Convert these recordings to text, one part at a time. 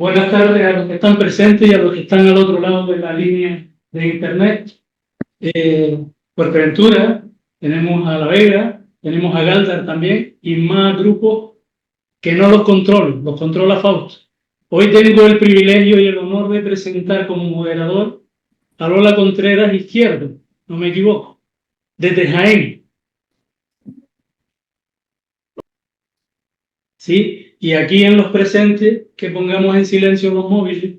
Buenas tardes a los que están presentes y a los que están al otro lado de la línea de internet. Fuerteventura, tenemos a La Vega, tenemos a Galdar también y más grupos que no los controlo, los controla Fausto. Hoy tengo el privilegio y el honor de presentar como moderador a Lola Contreras Izquierdo, no me equivoco, desde Jaén. ¿Sí? Y aquí en los presentes que pongamos en silencio los móviles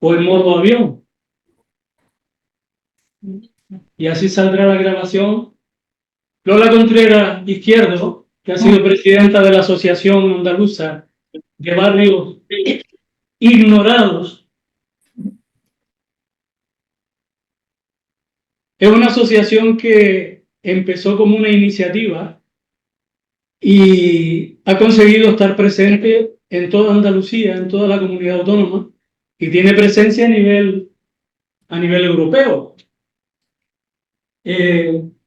o en modo avión. Y así saldrá la grabación. Lola Contreras Izquierdo, que ha sido presidenta de la Asociación Andaluza de Barrios Ignorados, es una asociación que empezó como una iniciativa y ha conseguido estar presente en toda Andalucía, en toda la comunidad autónoma, y tiene presencia a nivel europeo.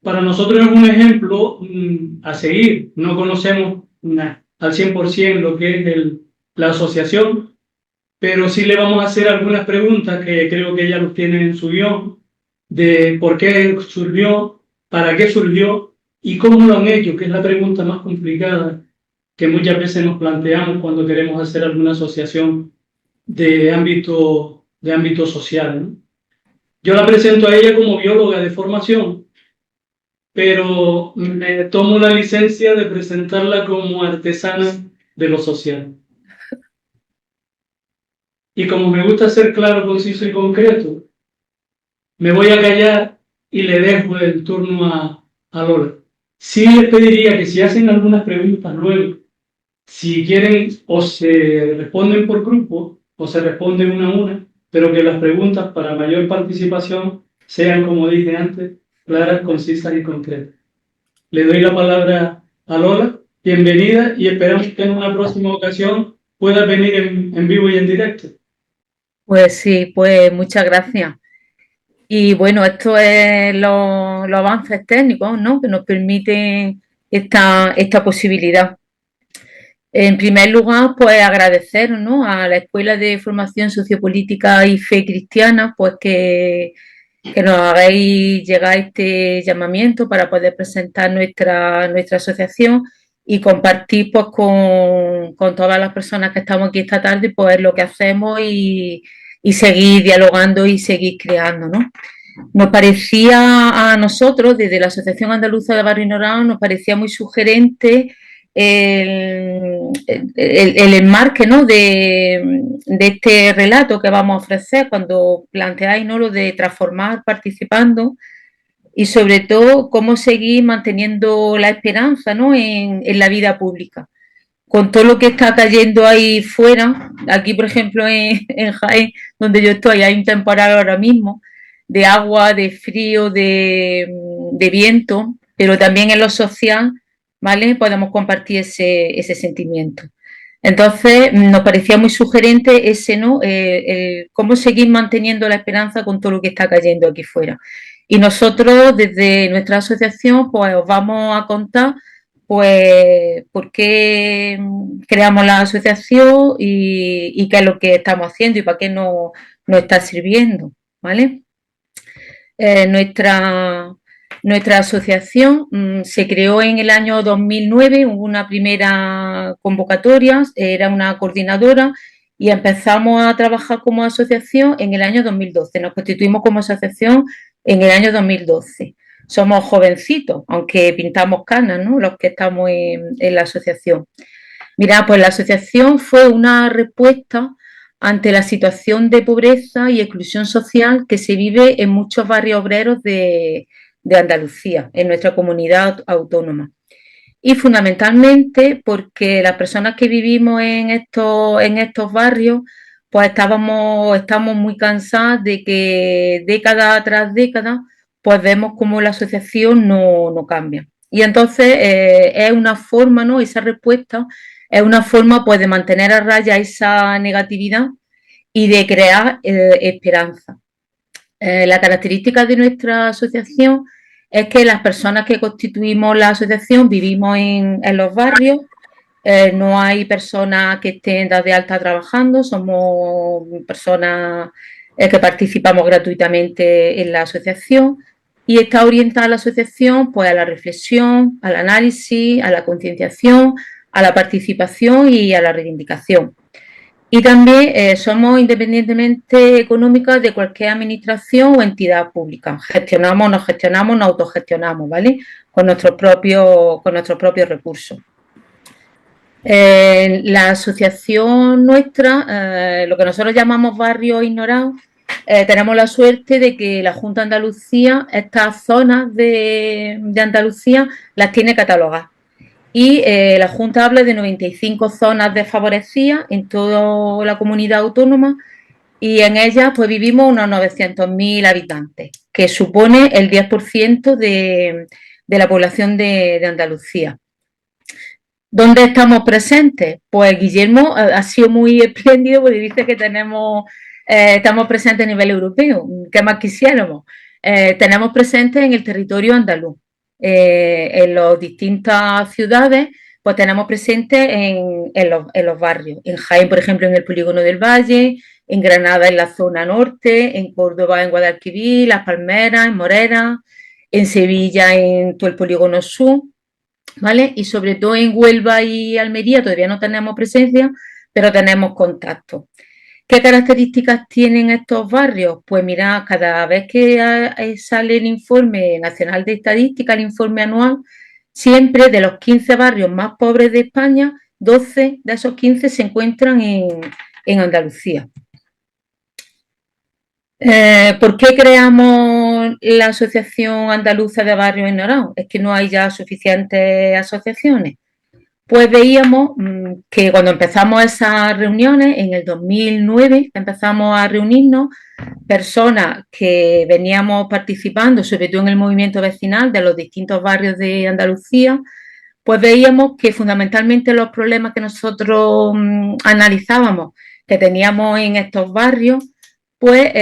Para nosotros es un ejemplo a seguir. No conocemos al 100% lo que es la asociación, pero sí le vamos a hacer algunas preguntas que creo que ella los tiene en su guión, de por qué surgió, para qué surgió y cómo lo han hecho, que es la pregunta más complicada que muchas veces nos planteamos cuando queremos hacer alguna asociación de ámbito social, ¿no? Yo la presento a ella como bióloga de formación, pero me tomo la licencia de presentarla como artesana de lo social. Y como me gusta ser claro, conciso y concreto, me voy a callar y le dejo el turno a Lola. Sí les pediría que si hacen algunas preguntas luego, si quieren o se responden por grupo o se responden una a una, pero que las preguntas para mayor participación sean, como dije antes, claras, concisas y concretas. Le doy la palabra a Lola. Bienvenida y esperamos que en una próxima ocasión pueda venir en vivo y en directo. Pues sí, pues muchas gracias. Y bueno, esto es los avances técnicos, ¿no?, que nos permiten esta posibilidad. En primer lugar, pues agradecer, ¿no?, a la Escuela de Formación Sociopolítica y Fe Cristiana, pues que nos hagáis llegar este llamamiento para poder presentar nuestra asociación y compartir pues con todas las personas que estamos aquí esta tarde pues lo que hacemos y seguir dialogando y seguir creando, ¿no? Nos parecía a nosotros, desde la Asociación Andaluza de Barrio Ignorado, nos parecía muy sugerente el enmarque, ¿no?, de este relato que vamos a ofrecer cuando planteáis, ¿no?, lo de transformar participando y sobre todo cómo seguir manteniendo la esperanza, ¿no?, en la vida pública. Con todo lo que está cayendo ahí fuera, aquí por ejemplo en Jaén, donde yo estoy, hay un temporal ahora mismo de agua, de frío, de viento, pero también en lo social, ¿vale?, podemos compartir ese sentimiento. Entonces, nos parecía muy sugerente ese, ¿no?, cómo seguir manteniendo la esperanza con todo lo que está cayendo aquí fuera. Y nosotros, desde nuestra asociación, pues os vamos a contar pues por qué creamos la asociación y qué es lo que estamos haciendo y para qué nos está sirviendo, ¿vale? Nuestra asociación se creó en el año 2009, hubo una primera convocatoria, era una coordinadora y empezamos a trabajar como asociación en el año 2012. Nos constituimos como asociación en el año 2012. Somos jovencitos, aunque pintamos canas, ¿no?, los que estamos en la asociación. Mira, pues la asociación fue una respuesta ante la situación de pobreza y exclusión social que se vive en muchos barrios obreros de Andalucía, en nuestra comunidad autónoma. Y fundamentalmente porque las personas que vivimos en estos barrios, pues estamos muy cansadas de que década tras década, pues vemos cómo la asociación no cambia. Y entonces es una forma, ¿no?, esa respuesta es una forma pues de mantener a raya esa negatividad y de crear esperanza. La característica de nuestra asociación es que las personas que constituimos la asociación vivimos en los barrios No hay personas que estén de alta trabajando, somos personas que participamos gratuitamente en la asociación y está orientada la asociación pues, a la reflexión, al análisis, a la concienciación, a la participación y a la reivindicación. Y también somos independientemente económicas de cualquier administración o entidad pública. Gestionamos, nos autogestionamos, ¿vale? Con nuestros propios recursos. La asociación nuestra, lo que nosotros llamamos barrios ignorados, tenemos la suerte de que la Junta de Andalucía, estas zonas de Andalucía, las tiene catalogadas. Y la Junta habla de 95 zonas desfavorecidas en toda la comunidad autónoma y en ellas pues vivimos unos 900.000 habitantes, que supone el 10% de la población de Andalucía. ¿Dónde estamos presentes? Pues Guillermo ha sido muy espléndido porque dice que estamos presentes a nivel europeo. ¿Qué más quisiéramos? Tenemos presentes en el territorio andaluz. En las distintas ciudades, pues tenemos presentes en los barrios. En Jaén, por ejemplo, en el polígono del Valle, en Granada, en la zona norte, en Córdoba, en Guadalquivir, Las Palmeras, en Morera, en Sevilla, en todo el polígono sur. ¿Vale? Y sobre todo en Huelva y Almería todavía no tenemos presencia, pero tenemos contacto. ¿Qué características tienen estos barrios? Pues mira, cada vez que sale el informe nacional de estadística, el informe anual, siempre de los 15 barrios más pobres de España, 12 de esos 15 se encuentran en Andalucía. ¿Por qué creamos la Asociación Andaluza de Barrios Ignorados? ¿Es que no hay ya suficientes asociaciones? Pues veíamos que cuando empezamos esas reuniones, en el 2009, empezamos a reunirnos personas que veníamos participando, sobre todo en el movimiento vecinal de los distintos barrios de Andalucía, pues veíamos que fundamentalmente los problemas que nosotros analizábamos que teníamos en estos barrios, pues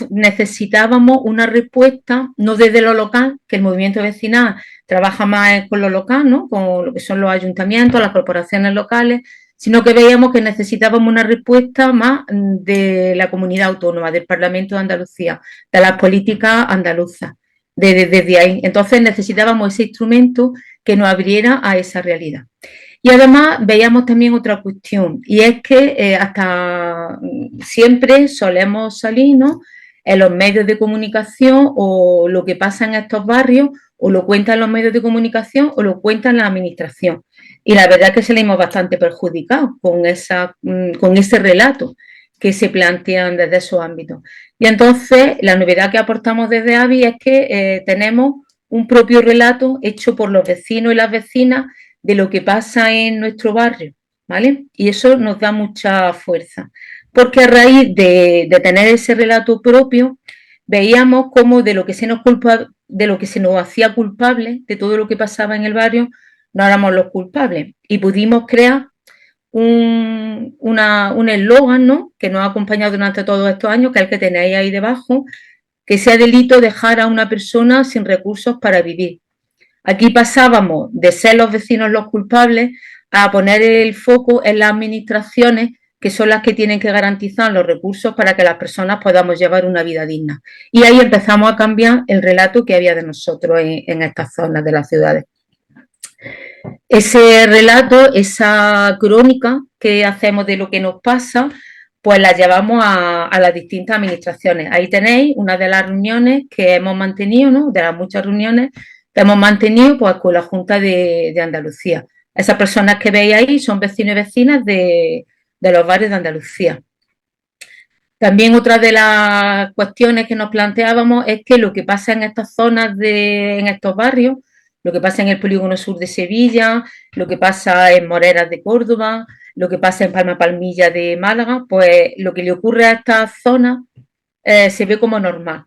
necesitábamos una respuesta, no desde lo local, que el movimiento vecinal trabaja más con lo local, ¿no? Con lo que son los ayuntamientos, las corporaciones locales, sino que veíamos que necesitábamos una respuesta más de la comunidad autónoma, del Parlamento de Andalucía, de las políticas andaluzas, desde ahí. Entonces necesitábamos ese instrumento que nos abriera a esa realidad. Y además veíamos también otra cuestión, y es que hasta siempre solemos salir, ¿no?, en los medios de comunicación o lo que pasa en estos barrios, o lo cuentan los medios de comunicación o lo cuentan la administración. Y la verdad es que salimos bastante perjudicados con ese relato que se plantean desde esos ámbitos. Y entonces la novedad que aportamos desde AVI es que tenemos un propio relato hecho por los vecinos y las vecinas de lo que pasa en nuestro barrio, ¿vale? Y eso nos da mucha fuerza, porque a raíz de tener ese relato propio, veíamos cómo de lo que se nos hacía culpable, de todo lo que pasaba en el barrio, no éramos los culpables. Y pudimos crear un eslogan, ¿no?, que nos ha acompañado durante todos estos años, que es el que tenéis ahí debajo, que sea delito dejar a una persona sin recursos para vivir. Aquí pasábamos de ser los vecinos los culpables a poner el foco en las administraciones, que son las que tienen que garantizar los recursos para que las personas podamos llevar una vida digna. Y ahí empezamos a cambiar el relato que había de nosotros en estas zonas de las ciudades. Ese relato, esa crónica que hacemos de lo que nos pasa, pues la llevamos a las distintas administraciones. Ahí tenéis una de las reuniones que hemos mantenido, ¿no?, de las muchas reuniones que hemos mantenido pues, con la Junta de Andalucía. Esas personas que veis ahí son vecinos y vecinas de los barrios de Andalucía. También otra de las cuestiones que nos planteábamos es que lo que pasa en estas zonas, en estos barrios, lo que pasa en el polígono sur de Sevilla, lo que pasa en Moreras de Córdoba, lo que pasa en Palma Palmilla de Málaga, pues lo que le ocurre a estas zonas se ve como normal.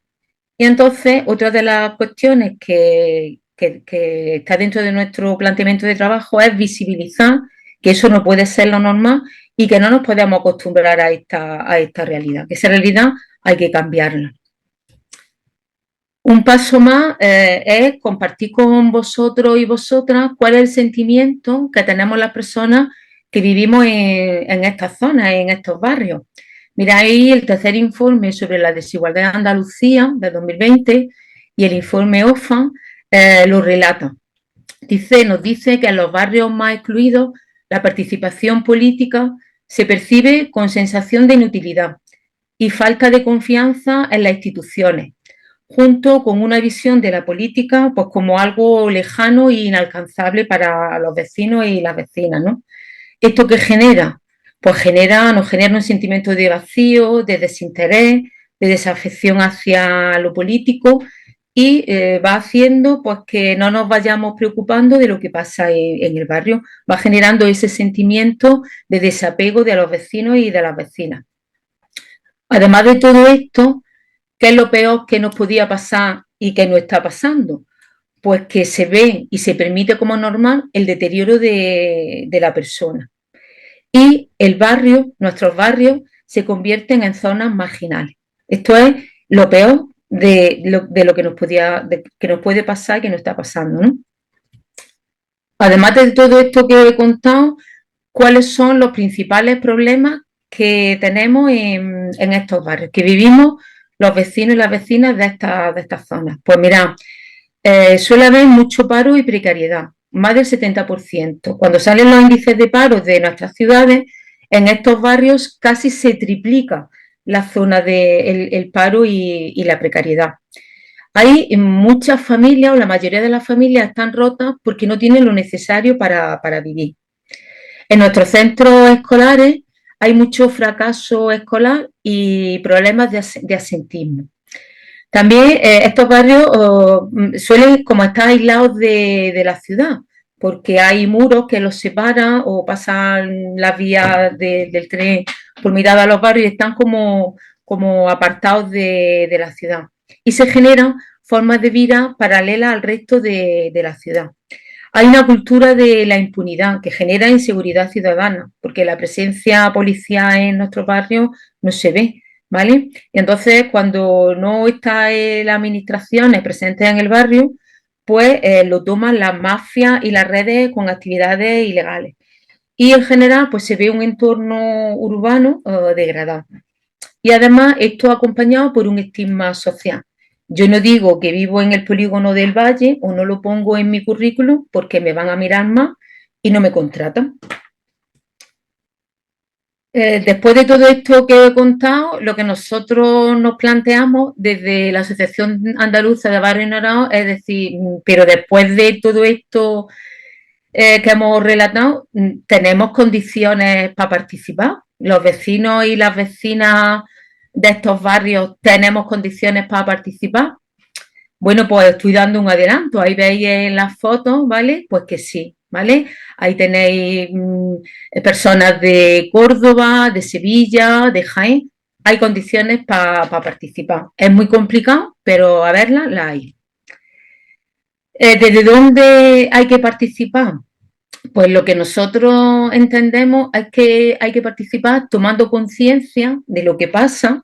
Y entonces, otra de las cuestiones que está dentro de nuestro planteamiento de trabajo es visibilizar que eso no puede ser lo normal y que no nos podemos acostumbrar a esta realidad, que esa realidad hay que cambiarla. Un paso más es compartir con vosotros y vosotras cuál es el sentimiento que tenemos las personas que vivimos en estas zonas, en estos barrios. Mira ahí el tercer informe sobre la desigualdad de Andalucía de 2020 y el informe OFA lo relata. Nos dice que en los barrios más excluidos la participación política se percibe con sensación de inutilidad y falta de confianza en las instituciones, junto con una visión de la política pues como algo lejano e inalcanzable para los vecinos y las vecinas, ¿no? ¿Esto qué genera? Pues nos genera un sentimiento de vacío, de desinterés, de desafección hacia lo político y va haciendo pues que no nos vayamos preocupando de lo que pasa en el barrio, va generando ese sentimiento de desapego de los vecinos y de las vecinas. Además de todo esto, ¿qué es lo peor que nos podía pasar y que nos está pasando? Pues que se ve y se permite como normal el deterioro de la persona. Y el barrio, nuestros barrios, se convierten en zonas marginales. Esto es lo peor de lo que nos puede pasar y que nos está pasando, ¿no? Además de todo esto que os he contado, ¿cuáles son los principales problemas que tenemos en estos barrios, que vivimos los vecinos y las vecinas de estas zonas? Pues mirad, suele haber mucho paro y precariedad, más del 70%. Cuando salen los índices de paro de nuestras ciudades, en estos barrios casi se triplica la zona del paro y la precariedad. Hay muchas familias, o la mayoría de las familias están rotas porque no tienen lo necesario para vivir. En nuestros centros escolares hay mucho fracaso escolar y problemas de asentismo. También estos barrios suelen como estar aislados de la ciudad, porque hay muros que los separan o pasan las vías del tren por mirada a los barrios y están como apartados de la ciudad. Y se generan formas de vida paralelas al resto de la ciudad. Hay una cultura de la impunidad que genera inseguridad ciudadana, porque la presencia policial en nuestros barrios no se ve, ¿vale? Y entonces, cuando no está la administración presente en el barrio, pues lo toman las mafias y las redes con actividades ilegales. Y en general, pues se ve un entorno urbano degradado. Y además, esto acompañado por un estigma social. Yo no digo que vivo en el polígono del Valle o no lo pongo en mi currículum porque me van a mirar más y no me contratan. Después de todo esto que he contado, lo que nosotros nos planteamos desde la Asociación Andaluza de Barrio Ignorado es decir, pero después de todo esto que hemos relatado, ¿tenemos condiciones para participar? ¿Los vecinos y las vecinas de estos barrios tenemos condiciones para participar? Bueno, pues estoy dando un adelanto. Ahí veis en las fotos, ¿vale? Pues que sí, ¿vale? Ahí tenéis personas de Córdoba, de Sevilla, de Jaén. Hay condiciones para participar. Es muy complicado, pero a verlas, las hay. ¿Desde dónde hay que participar? Pues lo que nosotros entendemos es que hay que participar tomando conciencia de lo que pasa,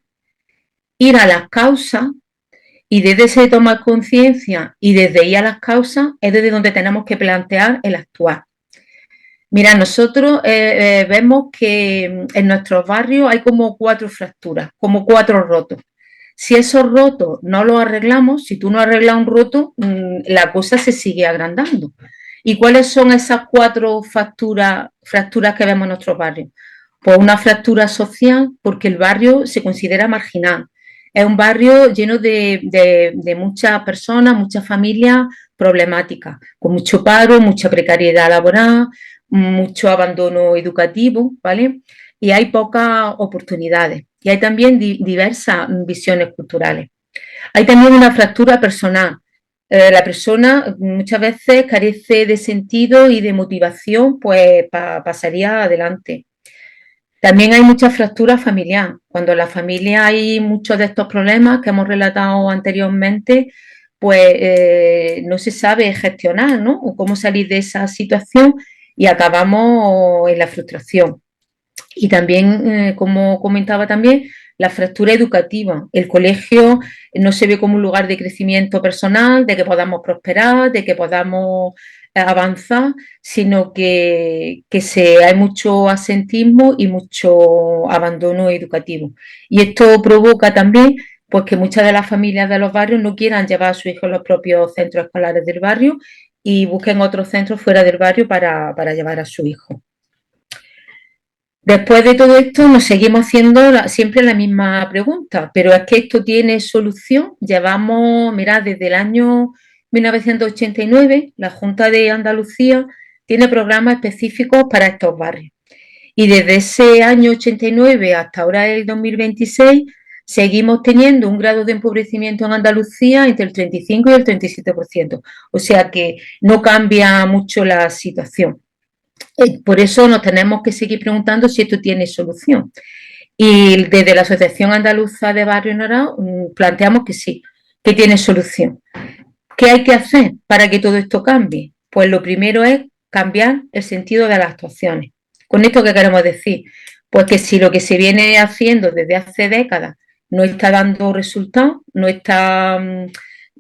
ir a las causas y desde ese tomar conciencia y desde ir a las causas es desde donde tenemos que plantear el actuar. Mira, nosotros vemos que en nuestros barrios hay como 4 fracturas, como 4 rotos. Si esos rotos no los arreglamos, si tú no arreglas un roto, la cosa se sigue agrandando. ¿Y cuáles son esas 4 fracturas que vemos en nuestros barrios? Pues una fractura social porque el barrio se considera marginal. Es un barrio lleno de muchas personas, muchas familias problemáticas, con mucho paro, mucha precariedad laboral, mucho abandono educativo, ¿vale? Y hay pocas oportunidades. Y hay también diversas visiones culturales. Hay también una fractura personal. La persona muchas veces carece de sentido y de motivación pues para salir adelante. También hay mucha fractura familiar. Cuando en la familia hay muchos de estos problemas que hemos relatado anteriormente, pues no se sabe gestionar, ¿no? O cómo salir de esa situación y acabamos en la frustración. Y también, como comentaba también, la fractura educativa. El colegio no se ve como un lugar de crecimiento personal, de que podamos prosperar, de que podamos avanzar, sino que hay mucho asentismo y mucho abandono educativo. Y esto provoca también pues, que muchas de las familias de los barrios no quieran llevar a su hijo a los propios centros escolares del barrio y busquen otros centros fuera del barrio para llevar a su hijo. Después de todo esto nos seguimos haciendo siempre la misma pregunta, pero es que esto tiene solución. Llevamos, mirad, desde el año 1989 la Junta de Andalucía tiene programas específicos para estos barrios. Y desde ese año 89 hasta ahora el 2026 seguimos teniendo un grado de empobrecimiento en Andalucía entre el 35 y el 37%. O sea que no cambia mucho la situación. Por eso nos tenemos que seguir preguntando si esto tiene solución. Y desde la Asociación Andaluza de Barrio Norao planteamos que sí, que tiene solución. ¿Qué hay que hacer para que todo esto cambie? Pues lo primero es cambiar el sentido de las actuaciones. ¿Con esto qué queremos decir? Pues que si lo que se viene haciendo desde hace décadas no está dando resultados, no está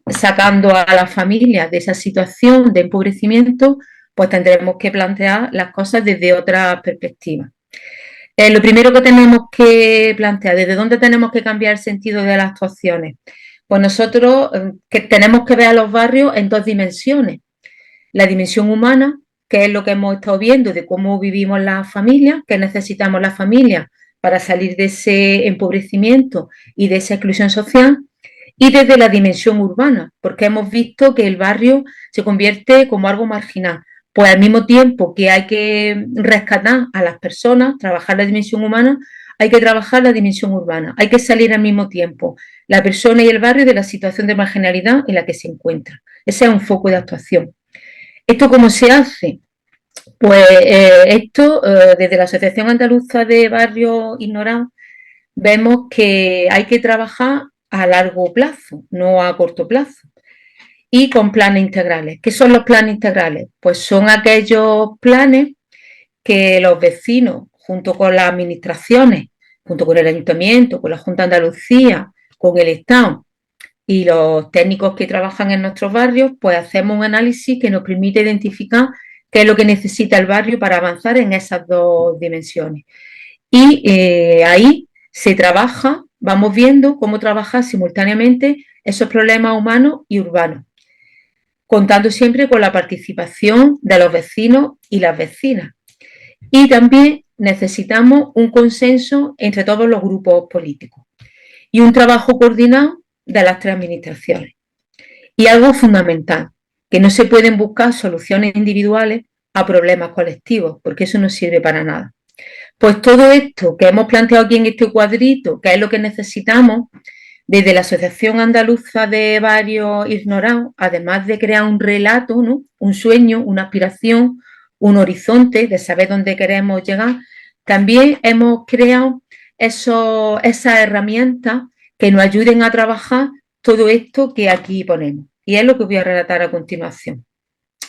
sacando a las familias de esa situación de empobrecimiento, pues tendremos que plantear las cosas desde otra perspectiva. Lo primero que tenemos que plantear, ¿desde dónde tenemos que cambiar el sentido de las actuaciones? Pues nosotros que tenemos que ver a los barrios en dos dimensiones. La dimensión humana, que es lo que hemos estado viendo de cómo vivimos las familias, que necesitamos las familias para salir de ese empobrecimiento y de esa exclusión social, y desde la dimensión urbana, porque hemos visto que el barrio se convierte como algo marginal. Pues al mismo tiempo que hay que rescatar a las personas, trabajar la dimensión humana, hay que trabajar la dimensión urbana, hay que salir al mismo tiempo la persona y el barrio de la situación de marginalidad en la que se encuentra. Ese es un foco de actuación. ¿Esto cómo se hace? Pues desde la Asociación Andaluza de Barrios Ignorados vemos que hay que trabajar a largo plazo, no a corto plazo, y con planes integrales. ¿Qué son los planes integrales? Pues son aquellos planes que los vecinos, junto con las administraciones, junto con el ayuntamiento, con la Junta de Andalucía, con el Estado y los técnicos que trabajan en nuestros barrios, pues hacemos un análisis que nos permite identificar qué es lo que necesita el barrio para avanzar en esas dos dimensiones. Y ahí se trabaja, vamos viendo cómo trabajar simultáneamente esos problemas humanos y urbanos, contando siempre con la participación de los vecinos y las vecinas. Y también necesitamos un consenso entre todos los grupos políticos y un trabajo coordinado de las tres administraciones. Y algo fundamental, que no se pueden buscar soluciones individuales a problemas colectivos, porque eso no sirve para nada. Pues todo esto que hemos planteado aquí en este cuadrito, que es lo que necesitamos, desde la Asociación Andaluza de Barrios Ignorados, además de crear un relato, ¿no? Un sueño, una aspiración, un horizonte de saber dónde queremos llegar, también hemos creado esas herramientas que nos ayuden a trabajar todo esto que aquí ponemos. Y es lo que voy a relatar a continuación.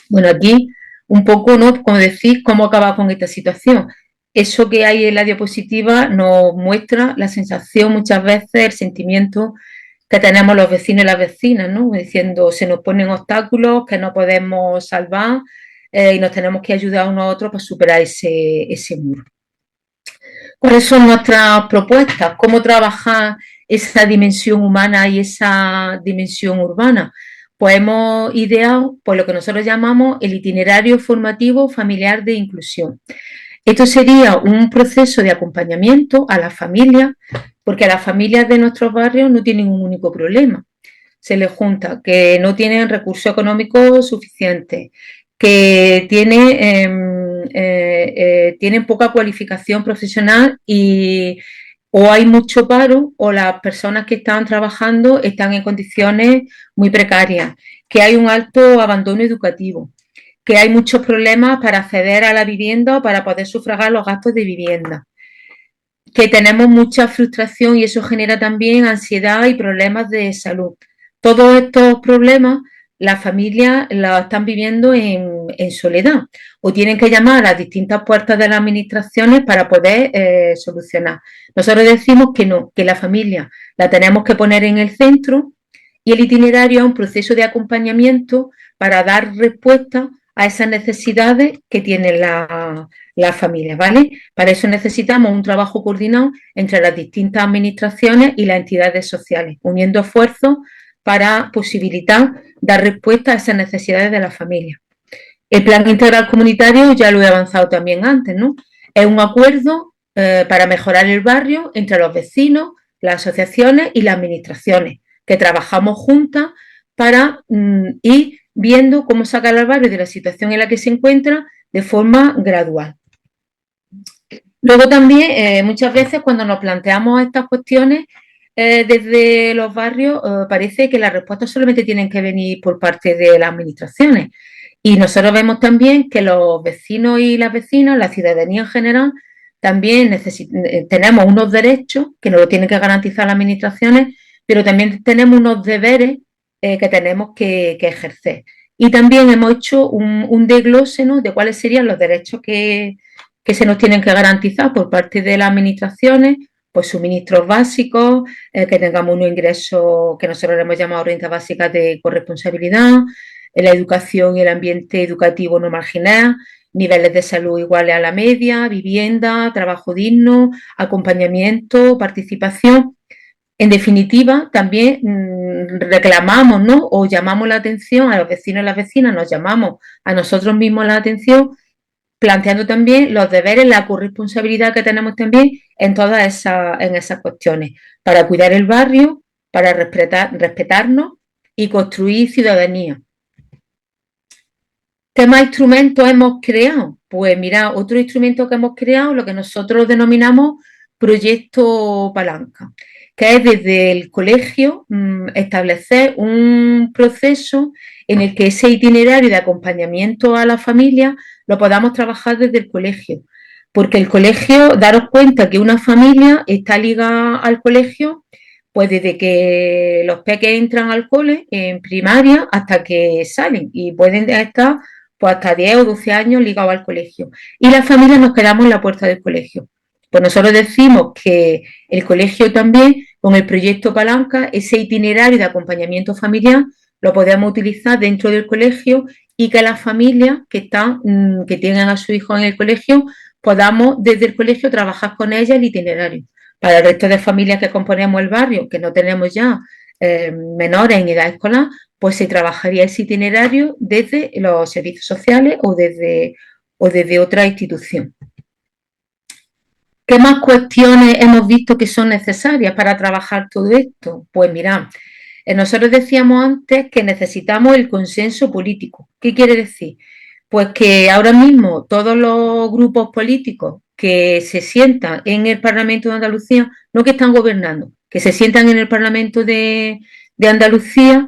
Bueno, aquí un poco, ¿no? Como decís, cómo acabar con esta situación. Eso que hay en la diapositiva nos muestra la sensación muchas veces, el sentimiento que tenemos los vecinos y las vecinas, ¿no? Diciendo, se nos ponen obstáculos que no podemos salvar y nos tenemos que ayudar unos a otros para superar ese muro. ¿Cuáles son nuestras propuestas? ¿Cómo trabajar esa dimensión humana y esa dimensión urbana? Pues hemos ideado pues, lo que nosotros llamamos el itinerario formativo familiar de inclusión. Esto sería un proceso de acompañamiento a las familias, porque las familias de nuestros barrios no tienen un único problema. Se les junta que no tienen recursos económicos suficientes, que tienen poca cualificación profesional y o hay mucho paro o las personas que están trabajando están en condiciones muy precarias, que hay un alto abandono educativo, que hay muchos problemas para acceder a la vivienda o para poder sufragar los gastos de vivienda, que tenemos mucha frustración y eso genera también ansiedad y problemas de salud. Todos estos problemas las familias la están viviendo en soledad o tienen que llamar a las distintas puertas de las administraciones para poder solucionar. Nosotros decimos que no, que la familia la tenemos que poner en el centro y el itinerario es un proceso de acompañamiento para dar respuesta a esas necesidades que tienen las familias, ¿vale? Para eso necesitamos un trabajo coordinado entre las distintas administraciones y las entidades sociales, uniendo esfuerzos para posibilitar dar respuesta a esas necesidades de las familias. El plan integral comunitario ya lo he avanzado también antes, ¿no? Es un acuerdo para mejorar el barrio entre los vecinos, las asociaciones y las administraciones, que trabajamos juntas para ir viendo cómo sacar al barrio de la situación en la que se encuentra de forma gradual. Luego también, muchas veces cuando nos planteamos estas cuestiones desde los barrios, parece que las respuestas solamente tienen que venir por parte de las administraciones. Y nosotros vemos también que los vecinos y las vecinas, la ciudadanía en general, también tenemos unos derechos que nos lo tienen que garantizar las administraciones, pero también tenemos unos deberes que tenemos que ejercer. Y también hemos hecho un desglose, ¿no?, de cuáles serían los derechos que se nos tienen que garantizar por parte de las administraciones, pues suministros básicos, que tengamos unos ingresos que nosotros hemos llamado rentas básicas de corresponsabilidad, la educación y el ambiente educativo no marginal, niveles de salud iguales a la media, vivienda, trabajo digno, acompañamiento, participación. En definitiva, también reclamamos, ¿no?, o llamamos la atención a los vecinos y las vecinas, nos llamamos a nosotros mismos la atención, planteando también los deberes, la corresponsabilidad que tenemos también en todas esas cuestiones, para cuidar el barrio, para respetarnos y construir ciudadanía. ¿Qué más instrumentos hemos creado? Pues mira, otro instrumento que hemos creado, lo que nosotros denominamos proyecto palanca, que es desde el colegio establecer un proceso en el que ese itinerario de acompañamiento a la familia lo podamos trabajar desde el colegio. Porque el colegio, daros cuenta que una familia está ligada al colegio, pues desde que los peques entran al cole, en primaria, hasta que salen, y pueden estar pues hasta 10 o 12 años ligados al colegio. Y las familias nos quedamos en la puerta del colegio. Pues nosotros decimos que el colegio también, con el proyecto Palanca, ese itinerario de acompañamiento familiar, lo podemos utilizar dentro del colegio y que las familias que tienen a su hijo en el colegio, podamos desde el colegio trabajar con ellas el itinerario. Para el resto de familias que componemos el barrio, que no tenemos ya menores en edad escolar, pues se trabajaría ese itinerario desde los servicios sociales o desde otra institución. ¿Qué más cuestiones hemos visto que son necesarias para trabajar todo esto? Pues mirad, nosotros decíamos antes que necesitamos el consenso político. ¿Qué quiere decir? Pues que ahora mismo todos los grupos políticos que se sientan en el Parlamento de Andalucía, no que están gobernando, que se sientan en el Parlamento de Andalucía,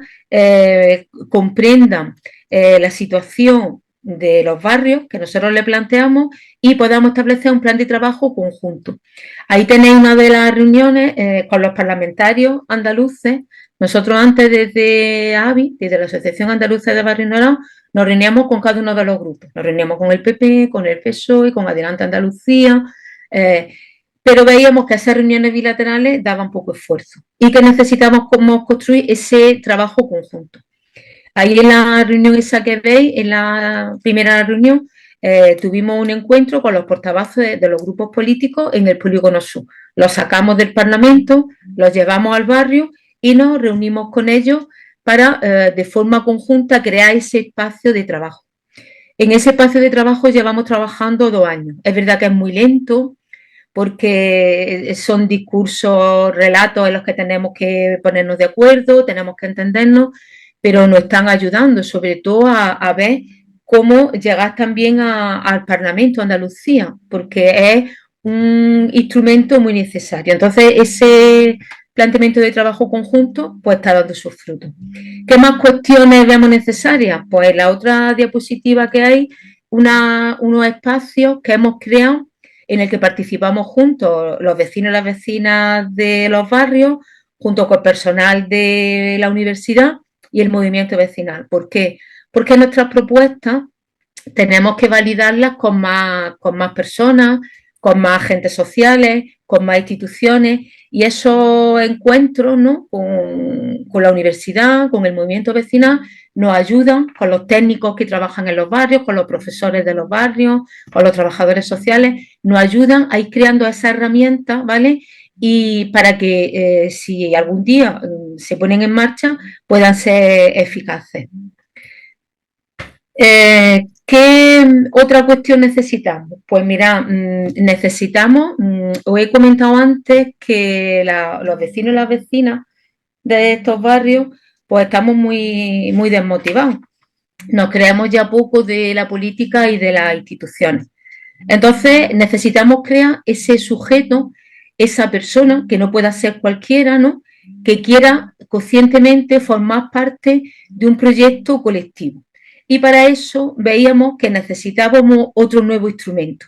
comprendan la situación de los barrios que nosotros le planteamos y podamos establecer un plan de trabajo conjunto. Ahí tenéis una de las reuniones con los parlamentarios andaluces. Nosotros antes desde AVI, desde la Asociación Andaluza de Barrio Norado, nos reuníamos con cada uno de los grupos. Nos reuníamos con el PP, con el PSOE, con Adelante Andalucía, pero veíamos que esas reuniones bilaterales daban poco esfuerzo y que necesitamos construir ese trabajo conjunto. Ahí en la reunión esa que veis, en la primera reunión, tuvimos un encuentro con los portavoces de los grupos políticos en el Polígono Sur. Los sacamos del Parlamento, los llevamos al barrio y nos reunimos con ellos para, de forma conjunta, crear ese espacio de trabajo. En ese espacio de trabajo llevamos trabajando 2 años. Es verdad que es muy lento porque son discursos, relatos en los que tenemos que ponernos de acuerdo, tenemos que entendernos, pero nos están ayudando sobre todo a ver cómo llegar también al Parlamento de Andalucía, porque es un instrumento muy necesario. Entonces, ese planteamiento de trabajo conjunto pues está dando sus frutos. ¿Qué más cuestiones vemos necesarias? Pues en la otra diapositiva que hay, unos espacios que hemos creado en el que participamos juntos los vecinos y las vecinas de los barrios, junto con el personal de la universidad, y el movimiento vecinal. ¿Por qué? Porque nuestras propuestas tenemos que validarlas con más personas, con más agentes sociales, con más instituciones, y esos encuentros, ¿no?, con la universidad, con el movimiento vecinal, nos ayudan con los técnicos que trabajan en los barrios, con los profesores de los barrios, con los trabajadores sociales, nos ayudan a ir creando esas herramientas, ¿vale? Y para que si algún día se ponen en marcha puedan ser eficaces. ¿Qué otra cuestión necesitamos? Pues mira, necesitamos, os he comentado antes que los vecinos y las vecinas de estos barrios pues estamos muy, muy desmotivados. Nos creemos ya poco de la política y de las instituciones. Entonces necesitamos crear ese sujeto, esa persona, que no pueda ser cualquiera, ¿no?, que quiera conscientemente formar parte de un proyecto colectivo. Y para eso veíamos que necesitábamos otro nuevo instrumento.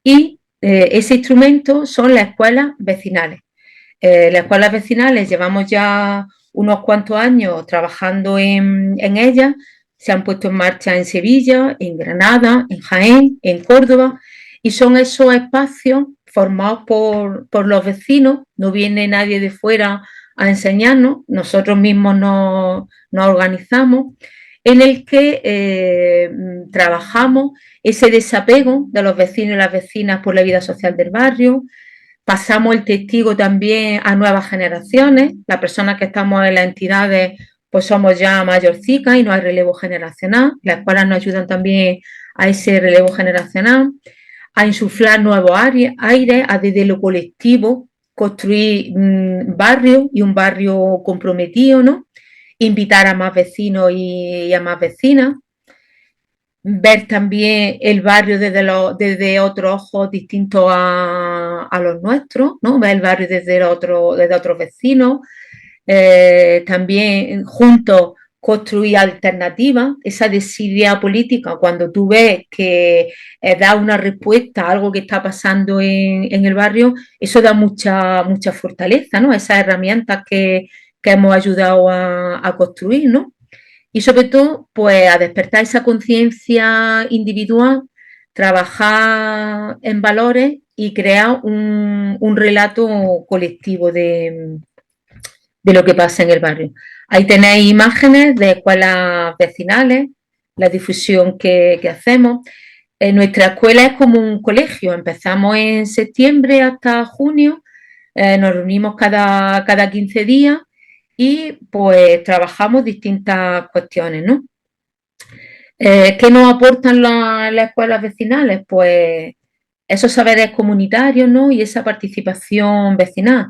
Y ese instrumento son las escuelas vecinales. Las escuelas vecinales llevamos ya unos cuantos años trabajando en ellas. Se han puesto en marcha en Sevilla, en Granada, en Jaén, en Córdoba, y son esos espacios formados por los vecinos. No viene nadie de fuera a enseñarnos, nosotros mismos nos organizamos, en el que trabajamos ese desapego de los vecinos y las vecinas por la vida social del barrio. Pasamos el testigo también a nuevas generaciones. Las personas que estamos en las entidades pues somos ya mayorcicas y no hay relevo generacional. Las escuelas nos ayudan también a ese relevo generacional, a insuflar nuevos aires, a desde lo colectivo construir barrios y un barrio comprometido, ¿no? Invitar a más vecinos y a más vecinas. Ver también el barrio desde otros ojos distintos a los nuestros, ¿no? Ver el barrio desde otros vecinos. También juntos construir alternativas, esa desidia política, cuando tú ves que da una respuesta a algo que está pasando en el barrio, eso da mucha fortaleza, ¿no? Esas herramientas que hemos ayudado a construir, ¿no? Y sobre todo, pues a despertar esa conciencia individual, trabajar en valores y crear un relato colectivo de lo que pasa en el barrio. Ahí tenéis imágenes de escuelas vecinales, la difusión que hacemos. Nuestra escuela es como un colegio, empezamos en septiembre hasta junio, nos reunimos cada 15 días y pues trabajamos distintas cuestiones, ¿no? ¿Qué nos aportan las escuelas vecinales? Pues esos saberes comunitarios, ¿no?, y esa participación vecinal.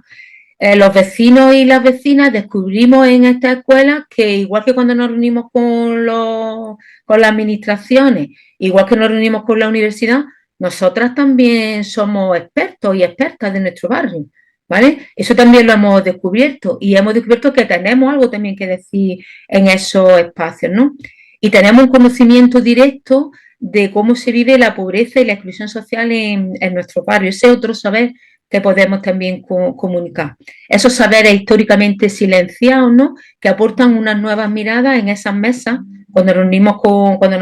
Los vecinos y las vecinas descubrimos en esta escuela que igual que cuando nos reunimos con las administraciones, igual que nos reunimos con la universidad, nosotras también somos expertos y expertas de nuestro barrio, ¿vale? Eso también lo hemos descubierto y hemos descubierto que tenemos algo también que decir en esos espacios, ¿no? Y tenemos un conocimiento directo de cómo se vive la pobreza y la exclusión social en nuestro barrio. Ese otro saber que podemos también comunicar. Esos saberes históricamente silenciados, ¿no?, que aportan unas nuevas miradas en esas mesas cuando nos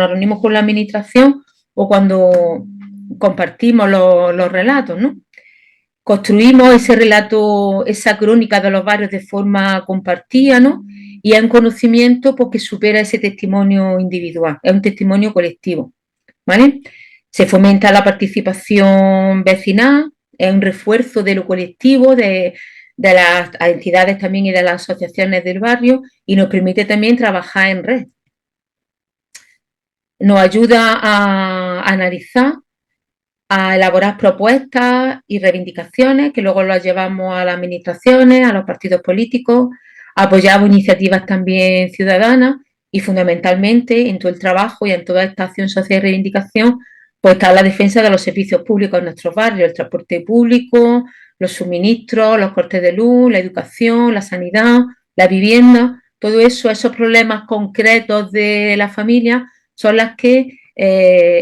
reunimos con la administración o cuando compartimos los relatos, ¿no? Construimos ese relato, esa crónica de los barrios de forma compartida, ¿no? Y es un conocimiento porque supera ese testimonio individual, es un testimonio colectivo, ¿vale? Se fomenta la participación vecinal, es un refuerzo de lo colectivo, de las entidades también y de las asociaciones del barrio, y nos permite también trabajar en red. Nos ayuda a analizar, a elaborar propuestas y reivindicaciones que luego las llevamos a las administraciones, a los partidos políticos, apoyamos iniciativas también ciudadanas y fundamentalmente en todo el trabajo y en toda esta acción social y reivindicación pues está la defensa de los servicios públicos en nuestros barrios, el transporte público, los suministros, los cortes de luz, la educación, la sanidad, la vivienda, todo eso, esos problemas concretos de la familia son las que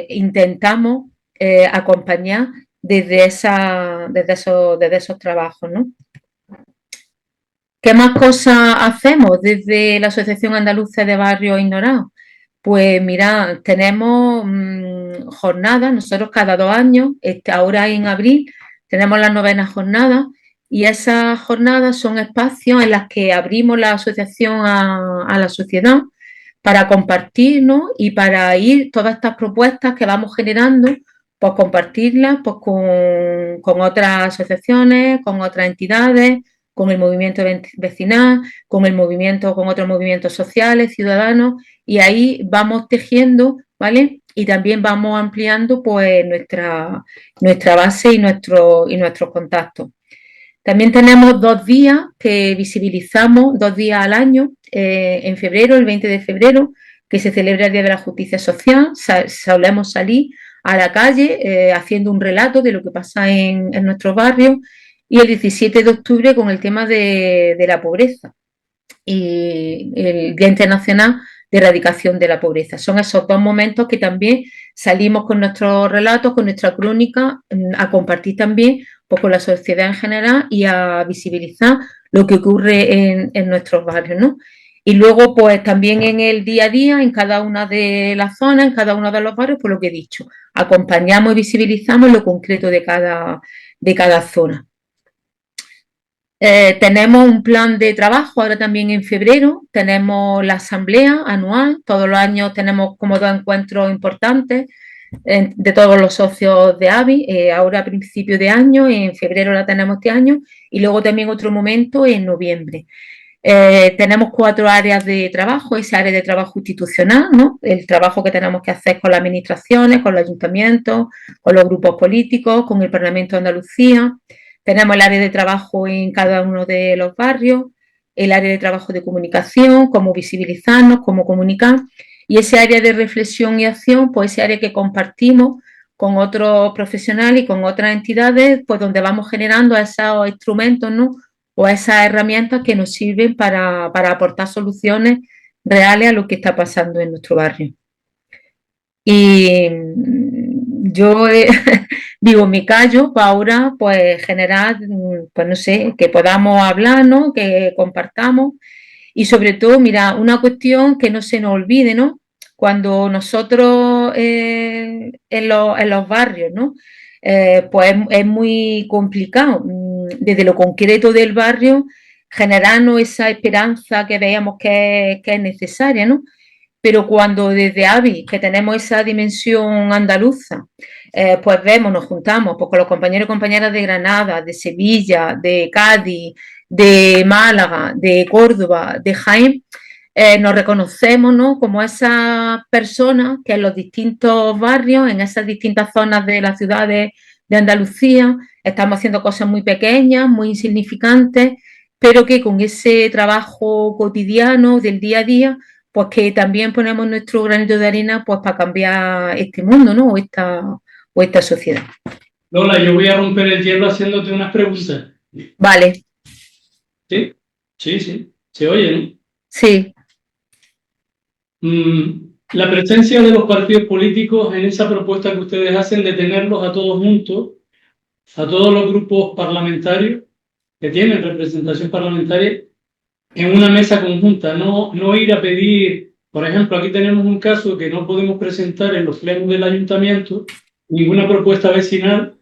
intentamos acompañar desde esos trabajos, ¿no? ¿Qué más cosas hacemos desde la Asociación Andaluza de Barrios Ignorados? Pues mira, tenemos jornadas, nosotros cada 2 años, ahora en abril, tenemos las 9ª jornadas y esas jornadas son espacios en los que abrimos la asociación a la sociedad para compartirnos y para ir todas estas propuestas que vamos generando, pues compartirlas pues, con otras asociaciones, con otras entidades, con el movimiento vecinal, con el movimiento, con otros movimientos sociales, ciudadanos, y ahí vamos tejiendo, ¿vale? Y también vamos ampliando pues nuestra base y nuestros contactos. También tenemos 2 días que visibilizamos, 2 días al año, en febrero, el 20 de febrero, que se celebra el Día de la Justicia Social. Solemos salir a la calle haciendo un relato de lo que pasa en nuestros barrios, y el 17 de octubre con el tema de la pobreza y el Día Internacional de Erradicación de la Pobreza. Son esos 2 momentos que también salimos con nuestros relatos, con nuestra crónica, a compartir también pues, con la sociedad en general y a visibilizar lo que ocurre en nuestros barrios, ¿no? Y luego, pues también en el día a día, en cada una de las zonas, en cada uno de los barrios, pues lo que he dicho, acompañamos y visibilizamos lo concreto de cada zona. Tenemos un plan de trabajo, ahora también en febrero tenemos la asamblea anual, todos los años tenemos como 2 encuentros importantes de todos los socios de AVI, ahora a principios de año, en febrero la tenemos este año, y luego también otro momento en noviembre. Tenemos 4 áreas de trabajo, esa área de trabajo institucional, ¿no? El trabajo que tenemos que hacer con las administraciones, con los ayuntamientos, con los grupos políticos, con el Parlamento de Andalucía. Tenemos el área de trabajo en cada uno de los barrios, el área de trabajo de comunicación, cómo visibilizarnos, cómo comunicar, y ese área de reflexión y acción, pues ese área que compartimos con otros profesionales y con otras entidades, pues donde vamos generando esos instrumentos, ¿no? O esas herramientas que nos sirven para aportar soluciones reales a lo que está pasando en nuestro barrio. Y yo digo, mi callo para ahora, pues generar, pues no sé, que podamos hablar, ¿no? Que compartamos y sobre todo, mira, una cuestión que no se nos olvide, ¿no? Cuando nosotros en los barrios, ¿no? Pues es muy complicado desde lo concreto del barrio generarnos esa esperanza que veamos que es necesaria, ¿no? Pero cuando desde AVI, que tenemos esa dimensión andaluza, pues vemos, nos juntamos pues, con los compañeros y compañeras de Granada, de Sevilla, de Cádiz, de Málaga, de Córdoba, de Jaén, nos reconocemos, ¿no? Como esas personas que en los distintos barrios, en esas distintas zonas de las ciudades de Andalucía, estamos haciendo cosas muy pequeñas, muy insignificantes, pero que con ese trabajo cotidiano del día a día, pues que también ponemos nuestro granito de arena pues para cambiar este mundo, ¿no? O esta sociedad. Lola, yo voy a romper el hielo haciéndote unas preguntas. Vale. ¿Sí? Sí. ¿Se oye, no? Sí. La presencia de los partidos políticos en esa propuesta que ustedes hacen de tenerlos a todos juntos, a todos los grupos parlamentarios que tienen representación parlamentaria, en una mesa conjunta, no ir a pedir, por ejemplo, aquí tenemos un caso que no podemos presentar en los plenos del ayuntamiento ninguna propuesta vecinal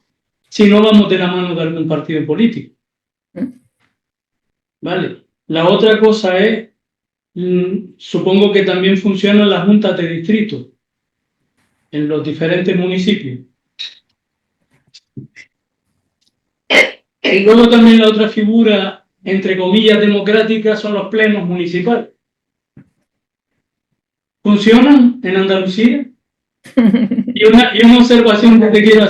si no vamos de la mano de algún partido político. Vale. La otra cosa es, supongo que también funcionan las juntas de distrito en los diferentes municipios. Y luego también la otra figura, entre comillas, democrática, son los plenos municipales. ¿Funcionan en Andalucía? Y una observación que te quiero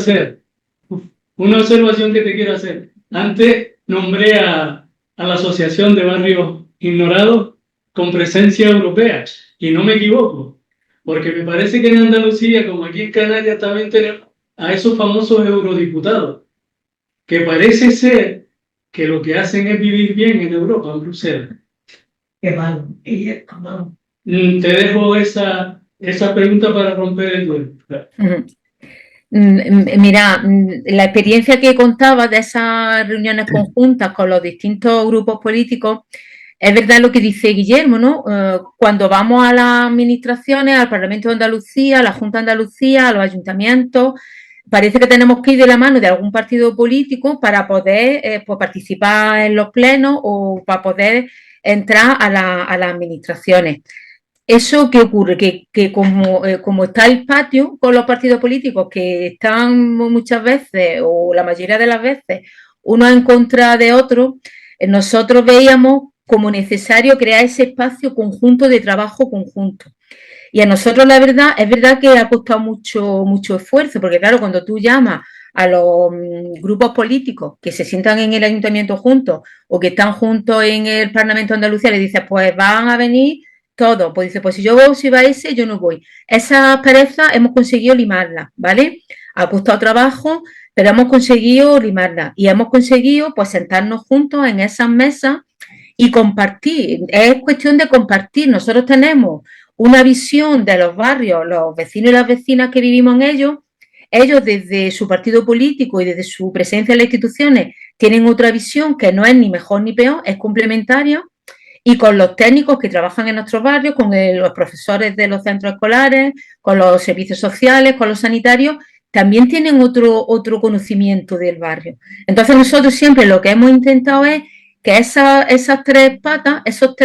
hacer. Antes nombré a la Asociación de Barrios Ignorados con presencia europea, y no me equivoco, porque me parece que en Andalucía, como aquí en Canarias, también tenemos a esos famosos eurodiputados, que parece ser que lo que hacen es vivir bien en Europa, en Bruselas. Qué malo, Te dejo esa pregunta para romper el duelo. Mira, la experiencia que contaba de esas reuniones conjuntas con los distintos grupos políticos, es verdad lo que dice Guillermo, ¿no? Cuando vamos a las administraciones, al Parlamento de Andalucía, a la Junta de Andalucía, a los ayuntamientos, parece que tenemos que ir de la mano de algún partido político para poder pues participar en los plenos o para poder entrar a las administraciones. ¿Eso qué ocurre? Que como está el patio con los partidos políticos, que están muchas veces, o la mayoría de las veces, uno en contra de otro, nosotros veíamos como necesario crear ese espacio conjunto de trabajo conjunto. Y a nosotros, la verdad, es verdad que ha costado mucho esfuerzo, porque claro, cuando tú llamas a los grupos políticos que se sientan en el ayuntamiento juntos o que están juntos en el Parlamento de Andalucía, le dices, pues van a venir todos. Pues dice, pues si va ese, yo no voy. Esas perezas hemos conseguido limarlas, ¿vale? Ha costado trabajo, pero hemos conseguido limarlas y hemos conseguido pues sentarnos juntos en esas mesas y compartir. Es cuestión de compartir. Nosotros tenemos una visión de los barrios, los vecinos y las vecinas que vivimos en ellos desde su partido político y desde su presencia en las instituciones tienen otra visión que no es ni mejor ni peor, es complementaria, y con los técnicos que trabajan en nuestros barrios, con los profesores de los centros escolares, con los servicios sociales, con los sanitarios, también tienen otro conocimiento del barrio. Entonces nosotros siempre lo que hemos intentado es que esas tres patas, esas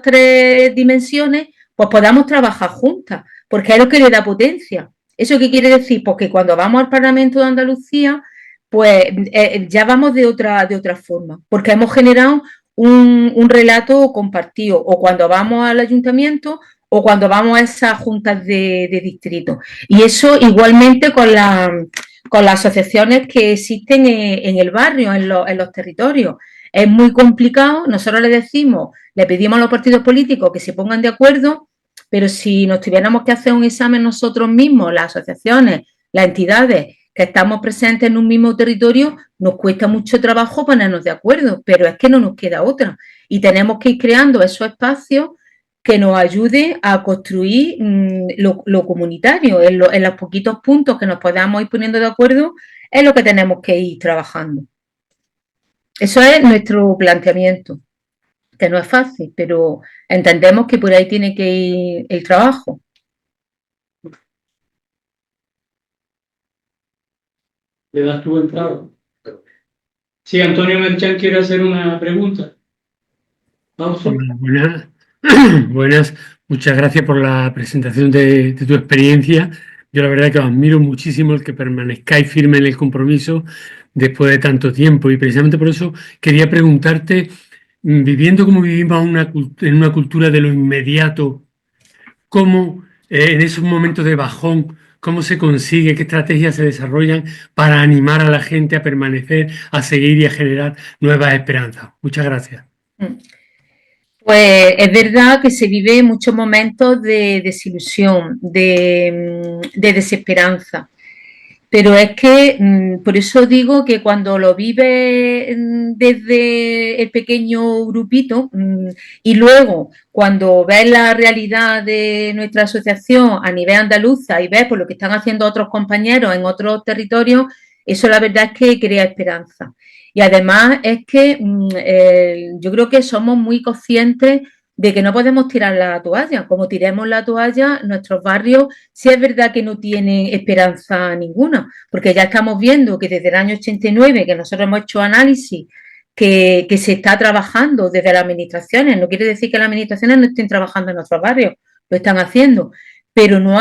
tres dimensiones, pues podamos trabajar juntas, porque es lo que le da potencia. ¿Eso qué quiere decir? Pues que cuando vamos al Parlamento de Andalucía, pues ya vamos de otra forma, porque hemos generado un relato compartido, o cuando vamos al ayuntamiento o cuando vamos a esas juntas de distrito. Y eso igualmente con las asociaciones que existen en el barrio, en los territorios. Es muy complicado, nosotros le pedimos a los partidos políticos que se pongan de acuerdo, pero si nos tuviéramos que hacer un examen nosotros mismos, las asociaciones, las entidades que estamos presentes en un mismo territorio, nos cuesta mucho trabajo ponernos de acuerdo, pero es que no nos queda otra. Y tenemos que ir creando esos espacios que nos ayude a construir lo comunitario. En los poquitos puntos que nos podamos ir poniendo de acuerdo es lo que tenemos que ir trabajando. Eso es nuestro planteamiento, que no es fácil, pero entendemos que por ahí tiene que ir el trabajo. Le das tu entrada. Sí, Antonio Merchán quiere hacer una pregunta. Hola, buenas. Buenas, muchas gracias por la presentación de tu experiencia. Yo la verdad que os admiro muchísimo el que permanezcáis firme en el compromiso después de tanto tiempo, y precisamente por eso quería preguntarte, viviendo como vivimos en una cultura de lo inmediato, ¿cómo en esos momentos de bajón, cómo se consigue, qué estrategias se desarrollan para animar a la gente a permanecer, a seguir y a generar nuevas esperanzas? Muchas gracias. Pues es verdad que se vive muchos momentos de desilusión, de desesperanza, pero es que por eso digo que cuando lo vives desde el pequeño grupito y luego cuando ves la realidad de nuestra asociación a nivel andaluza y ves por lo que están haciendo otros compañeros en otros territorios, eso la verdad es que crea esperanza. Y además es que yo creo que somos muy conscientes de que no podemos tirar la toalla. Como tiremos la toalla, nuestros barrios sí es verdad que no tienen esperanza ninguna, porque ya estamos viendo que desde el año 89, que nosotros hemos hecho análisis, que se está trabajando desde las administraciones. No quiere decir que las administraciones no estén trabajando en nuestros barrios, lo están haciendo, pero no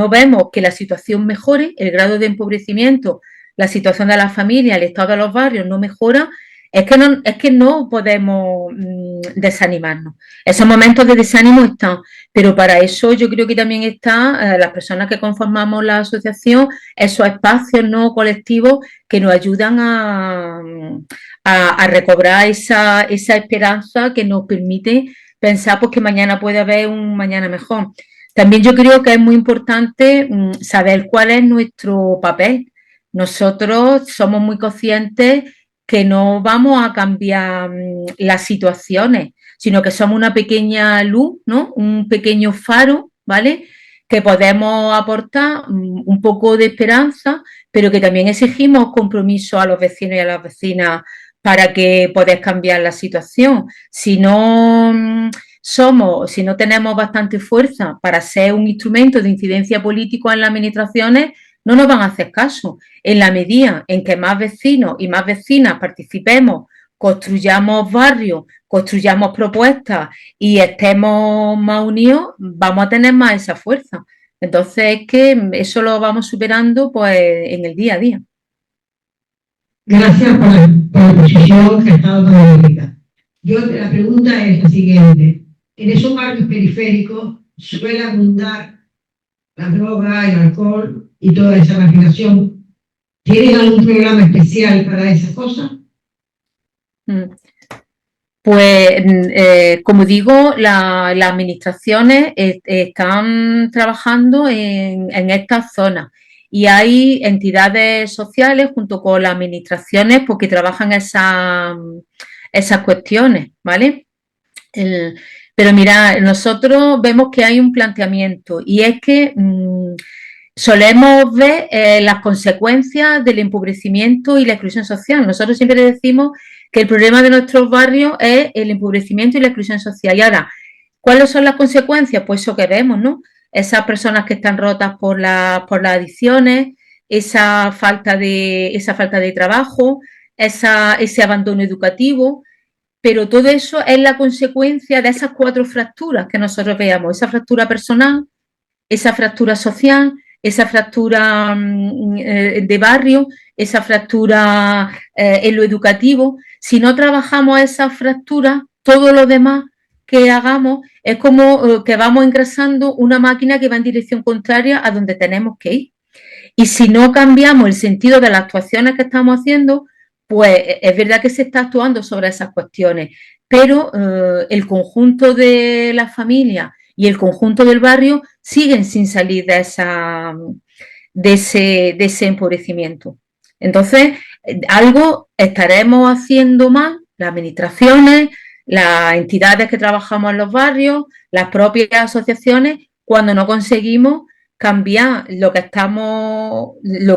vemos que la situación mejore, el grado de empobrecimiento, la situación de las familias, el estado de los barrios no mejora. Es que no podemos desanimarnos. Esos momentos de desánimo están, pero para eso yo creo que también están las personas que conformamos la asociación, esos espacios no colectivos que nos ayudan a recobrar esa esperanza que nos permite pensar pues, que mañana puede haber un mañana mejor. También yo creo que es muy importante saber cuál es nuestro papel. Nosotros somos muy conscientes que no vamos a cambiar las situaciones, sino que somos una pequeña luz, ¿no? Un pequeño faro, ¿vale? Que podemos aportar un poco de esperanza, pero que también exigimos compromiso a los vecinos y a las vecinas para que podáis cambiar la situación. Si no si no tenemos bastante fuerza para ser un instrumento de incidencia política en las administraciones, no nos van a hacer caso. En la medida en que más vecinos y más vecinas participemos, construyamos barrios, construyamos propuestas y estemos más unidos, vamos a tener más esa fuerza. Entonces es que eso lo vamos superando pues en el día a día. Gracias por la exposición que ha estado tan rica. La pregunta es la siguiente. En esos barrios periféricos suele abundar la droga, el alcohol y toda esa marginación. ¿Tienen algún programa especial para esas cosas? Pues, como digo, las administraciones están trabajando en estas zonas y hay entidades sociales junto con las administraciones porque trabajan esas cuestiones, ¿vale? Pero mira, nosotros vemos que hay un planteamiento y es que solemos ver las consecuencias del empobrecimiento y la exclusión social. Nosotros siempre decimos que el problema de nuestros barrios es el empobrecimiento y la exclusión social. Y ahora, ¿cuáles son las consecuencias? Pues eso que vemos, ¿no? Esas personas que están rotas por las adicciones, esa falta de trabajo, ese abandono educativo, pero todo eso es la consecuencia de esas 4 fracturas que nosotros veamos, esa fractura personal, esa fractura social, esa fractura de barrio, esa fractura en lo educativo. Si no trabajamos esas fracturas, todo lo demás que hagamos es como que vamos engrasando una máquina que va en dirección contraria a donde tenemos que ir. Y si no cambiamos el sentido de las actuaciones que estamos haciendo, pues es verdad que se está actuando sobre esas cuestiones, pero el conjunto de las familias y el conjunto del barrio siguen sin salir de ese empobrecimiento. Entonces, algo estaremos haciendo mal, las administraciones, las entidades que trabajamos en los barrios, las propias asociaciones, cuando no conseguimos cambiar lo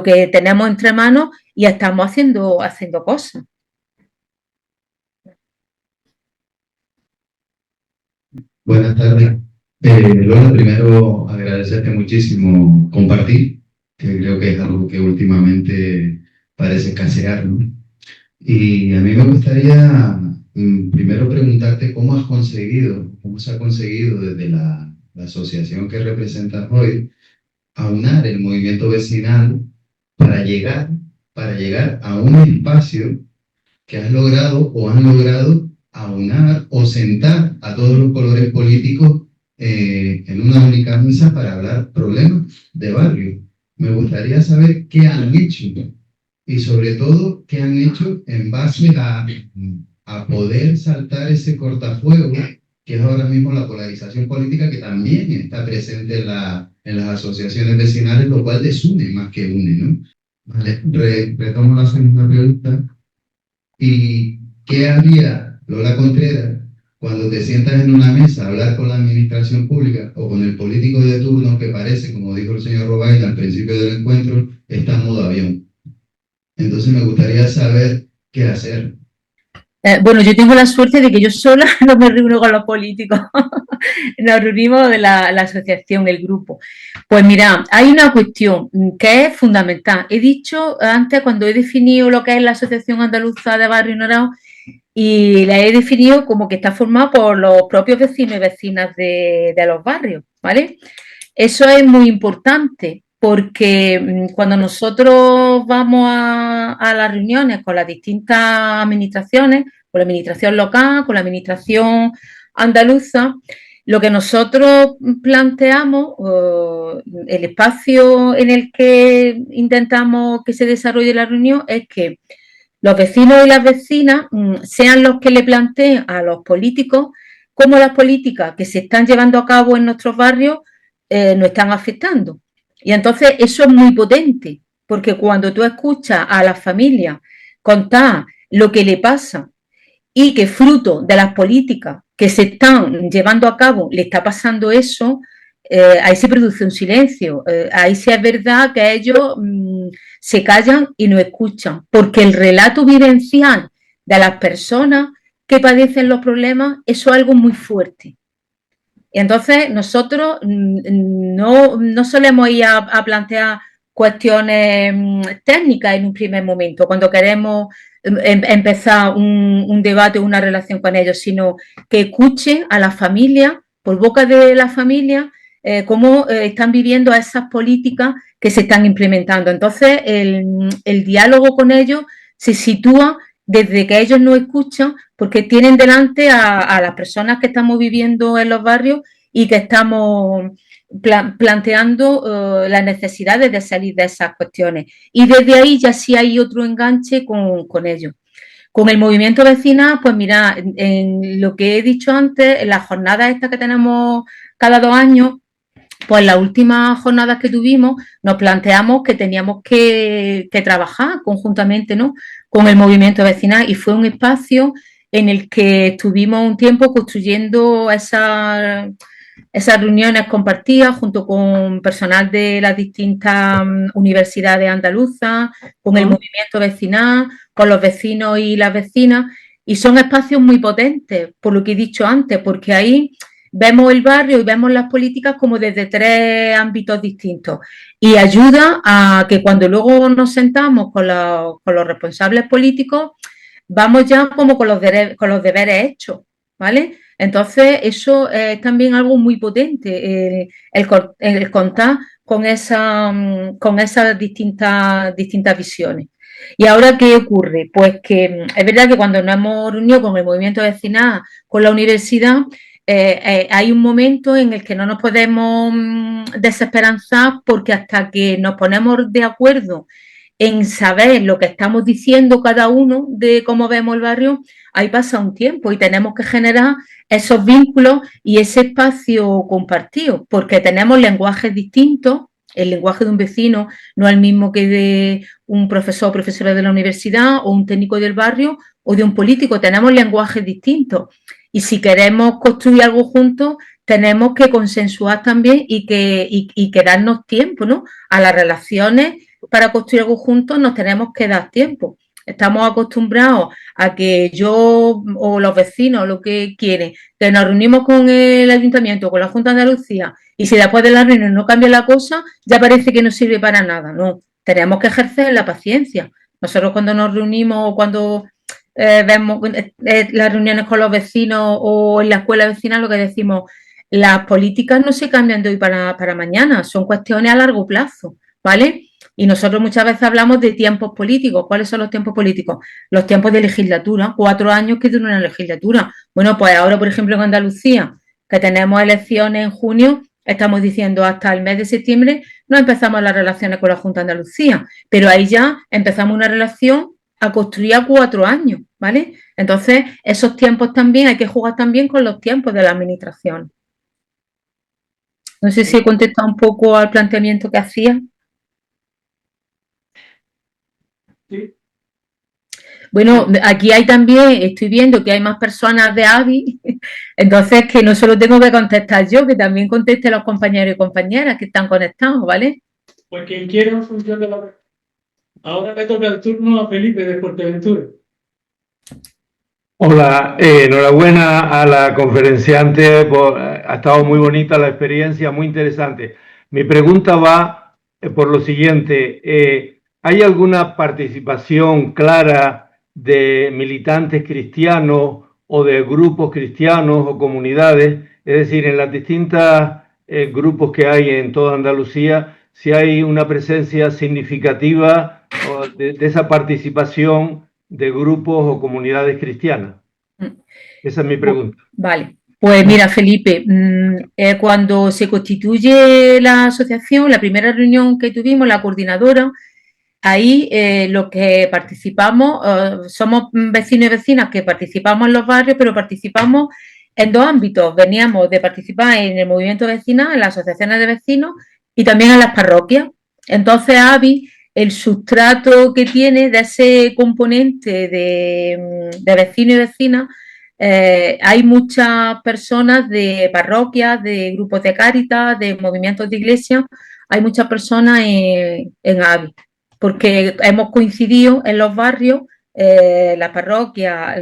que tenemos entre manos y estamos haciendo cosas. Buenas tardes. Lola, primero agradecerte muchísimo compartir, que creo que es algo que últimamente parece escasear, ¿no? Y a mí me gustaría primero preguntarte cómo se ha conseguido desde la asociación que representas hoy, aunar el movimiento vecinal para llegar a un espacio que has logrado o han logrado aunar o sentar a todos los colores políticos en una única mesa para hablar problemas de barrio. Me gustaría saber qué han hecho y sobre todo qué han hecho en base a poder saltar ese cortafuegos que es ahora mismo la polarización política que también está presente en las asociaciones vecinales, lo cual desune más que une, ¿no? Vale. Retomo la segunda pregunta. ¿Y qué haría Lola Contreras cuando te sientas en una mesa a hablar con la administración pública o con el político de turno que parece, como dijo el señor Robaina al principio del encuentro, está en modo avión? Entonces me gustaría saber qué hacer. Bueno, yo tengo la suerte de que yo sola no me reúno con los políticos, nos reunimos de la asociación, el grupo. Pues mira, hay una cuestión que es fundamental. He dicho antes, cuando he definido lo que es la Asociación Andaluza de Barrio Ignorado, y la he definido como que está formada por los propios vecinos y vecinas de los barrios, ¿vale? Eso es muy importante porque cuando nosotros vamos a las reuniones con las distintas administraciones, con la administración local, con la administración andaluza, lo que nosotros planteamos, el espacio en el que intentamos que se desarrolle la reunión es que los vecinos y las vecinas sean los que le planteen a los políticos cómo las políticas que se están llevando a cabo en nuestros barrios nos están afectando. Y entonces eso es muy potente, porque cuando tú escuchas a las familias contar lo que le pasa y que fruto de las políticas que se están llevando a cabo le está pasando eso, ahí se produce un silencio. Ahí sí es verdad que ellos se callan y no escuchan, porque el relato vivencial de las personas que padecen los problemas, eso es algo muy fuerte. Y entonces nosotros no solemos ir a plantear cuestiones técnicas en un primer momento, cuando queremos empezar un debate o una relación con ellos, sino que escuchen a la familia, por boca de la familia, cómo están viviendo esas políticas que se están implementando. Entonces, el diálogo con ellos se sitúa desde que ellos nos escuchan, porque tienen delante a las personas que estamos viviendo en los barrios y que estamos planteando las necesidades de salir de esas cuestiones. Y desde ahí ya sí hay otro enganche con ellos. Con el movimiento vecinal, pues mira, en lo que he dicho antes, en las jornadas estas que tenemos cada 2 años, pues las últimas jornadas que tuvimos nos planteamos que teníamos que trabajar conjuntamente, ¿no?, con el movimiento vecinal, y fue un espacio en el que estuvimos un tiempo construyendo esas reuniones compartidas junto con personal de las distintas universidades andaluzas, con el movimiento vecinal, con los vecinos y las vecinas, y son espacios muy potentes, por lo que he dicho antes, porque ahí vemos el barrio y vemos las políticas como desde 3 ámbitos distintos, y ayuda a que cuando luego nos sentamos con los responsables políticos, vamos ya como con los deberes hechos, ¿vale? Entonces, eso es también algo muy potente, el contar con esas distintas visiones. ¿Y ahora qué ocurre? Pues que es verdad que cuando nos hemos reunido con el movimiento vecinal, con la universidad, hay un momento en el que no nos podemos desesperanzar, porque hasta que nos ponemos de acuerdo en saber lo que estamos diciendo cada uno de cómo vemos el barrio, ahí pasa un tiempo y tenemos que generar esos vínculos y ese espacio compartido, porque tenemos lenguajes distintos. El lenguaje de un vecino no es el mismo que de un profesor o profesora de la universidad, o un técnico del barrio, o de un político. Tenemos lenguajes distintos. Y si queremos construir algo juntos, tenemos que consensuar también y que darnos tiempo, ¿no?, a las relaciones. Para construir algo juntos nos tenemos que dar tiempo. Estamos acostumbrados a que yo o los vecinos, lo que quieren, que nos reunimos con el ayuntamiento, con la Junta de Andalucía, y si después de la reunión no cambia la cosa, ya parece que no sirve para nada. No, tenemos que ejercer la paciencia. Nosotros cuando nos reunimos o cuando vemos las reuniones con los vecinos o en la escuela vecinal, lo que decimos, las políticas no se cambian de hoy para mañana, son cuestiones a largo plazo, ¿vale? Y nosotros muchas veces hablamos de tiempos políticos. ¿Cuáles son los tiempos políticos? Los tiempos de legislatura, 4 años que dura una legislatura. Bueno, pues ahora, por ejemplo, en Andalucía, que tenemos elecciones en junio, estamos diciendo hasta el mes de septiembre no empezamos las relaciones con la Junta de Andalucía, pero ahí ya empezamos una relación a construir a 4 años, ¿vale? Entonces, esos tiempos también, hay que jugar también con los tiempos de la administración. No sé si he contestado un poco al planteamiento que hacía. Sí. Bueno, aquí hay también, estoy viendo que hay más personas de AVI, entonces que no solo tengo que contestar yo, que también conteste los compañeros y compañeras que están conectados, ¿vale? Pues quien quiera en función de la... Ahora le toca el turno a Felipe de Fuerteventura. Hola, enhorabuena a la conferenciante, ha estado muy bonita la experiencia, muy interesante. Mi pregunta va por lo siguiente, ¿hay alguna participación clara de militantes cristianos o de grupos cristianos o comunidades? Es decir, en las distintas grupos que hay en toda Andalucía, si hay una presencia significativa de esa participación de grupos o comunidades cristianas. Esa es mi pregunta. Vale, pues mira, Felipe, cuando se constituye la asociación, la primera reunión que tuvimos, la coordinadora, ahí los que participamos, somos vecinos y vecinas que participamos en los barrios, pero participamos en 2 ámbitos. Veníamos de participar en el movimiento vecinal, en las asociaciones de vecinos y también en las parroquias. Entonces, AVI, el sustrato que tiene de ese componente de vecinos y vecinas hay muchas personas de parroquias, de grupos de Cáritas, de movimientos de iglesia, hay muchas personas en AVI, porque hemos coincidido en los barrios, las parroquias,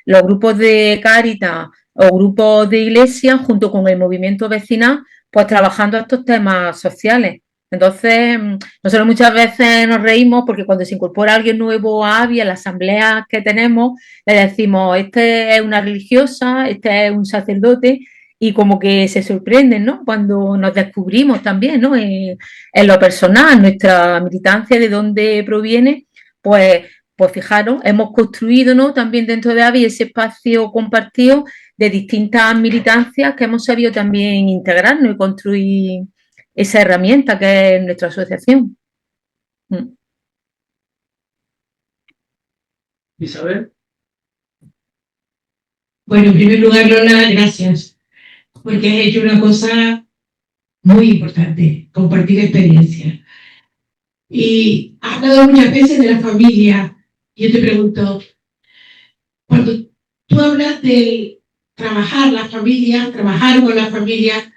los grupos de Cáritas o grupos de iglesia, junto con el movimiento vecinal, pues trabajando estos temas sociales. Entonces, nosotros muchas veces nos reímos porque cuando se incorpora alguien nuevo a AVI, en las asambleas que tenemos, le decimos, este es una religiosa, este es un sacerdote, y como que se sorprenden, ¿no? Cuando nos descubrimos también, ¿no? En lo personal, nuestra militancia, de dónde proviene, pues fijaros, hemos construido, ¿no? También dentro de AVI ese espacio compartido de distintas militancias que hemos sabido también integrarnos y construir esa herramienta que es nuestra asociación. Isabel. Bueno, en primer lugar, Lola, gracias, porque has hecho una cosa muy importante, compartir experiencia. Y has hablado muchas veces de la familia. Yo te pregunto, cuando tú hablas de trabajar la familia, trabajar con la familia,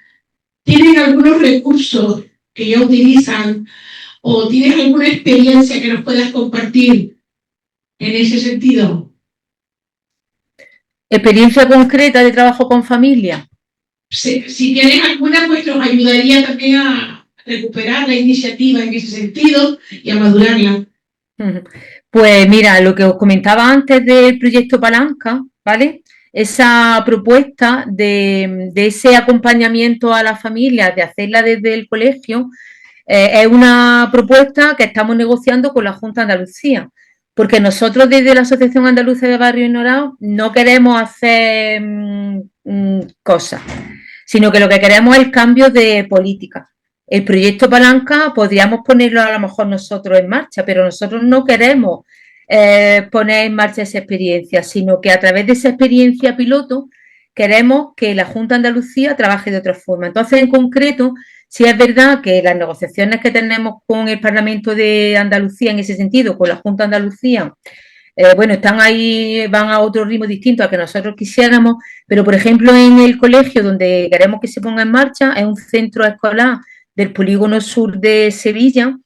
¿tienen algunos recursos que ya utilizan o tienes alguna experiencia que nos puedas compartir en ese sentido? ¿Experiencia concreta de trabajo con familia? Si tienes alguna, pues nos ayudaría también a recuperar la iniciativa en ese sentido y a madurarla. Pues mira, lo que os comentaba antes del proyecto Palanca, ¿vale? Esa propuesta de ese acompañamiento a la familia, de hacerla desde el colegio, es una propuesta que estamos negociando con la Junta de Andalucía, porque nosotros desde la Asociación Andaluza de Barrios Ignorados no queremos hacer cosas, sino que lo que queremos es el cambio de política. El proyecto Palanca podríamos ponerlo a lo mejor nosotros en marcha, pero nosotros no queremos poner en marcha esa experiencia, sino que a través de esa experiencia piloto queremos que la Junta de Andalucía trabaje de otra forma. Entonces, en concreto, sí es verdad que las negociaciones que tenemos con el Parlamento de Andalucía en ese sentido, con la Junta de Andalucía, bueno, están ahí, van a otro ritmo distinto al que nosotros quisiéramos, pero por ejemplo en el colegio donde queremos que se ponga en marcha es un centro escolar del polígono sur de Sevilla,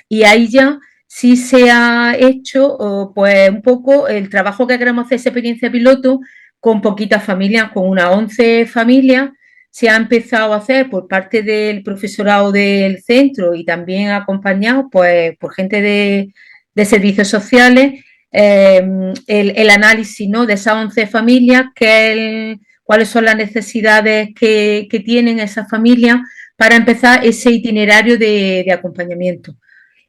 y ahí ya sí se ha hecho pues un poco el trabajo que queremos hacer, esa experiencia piloto, con poquitas familias, con unas 11 familias. Se ha empezado a hacer por parte del profesorado del centro y también acompañado pues por gente de servicios sociales, el análisis, ¿no?, de esas 11 familias, cuáles son las necesidades que tienen esas familias, para empezar ese itinerario de acompañamiento.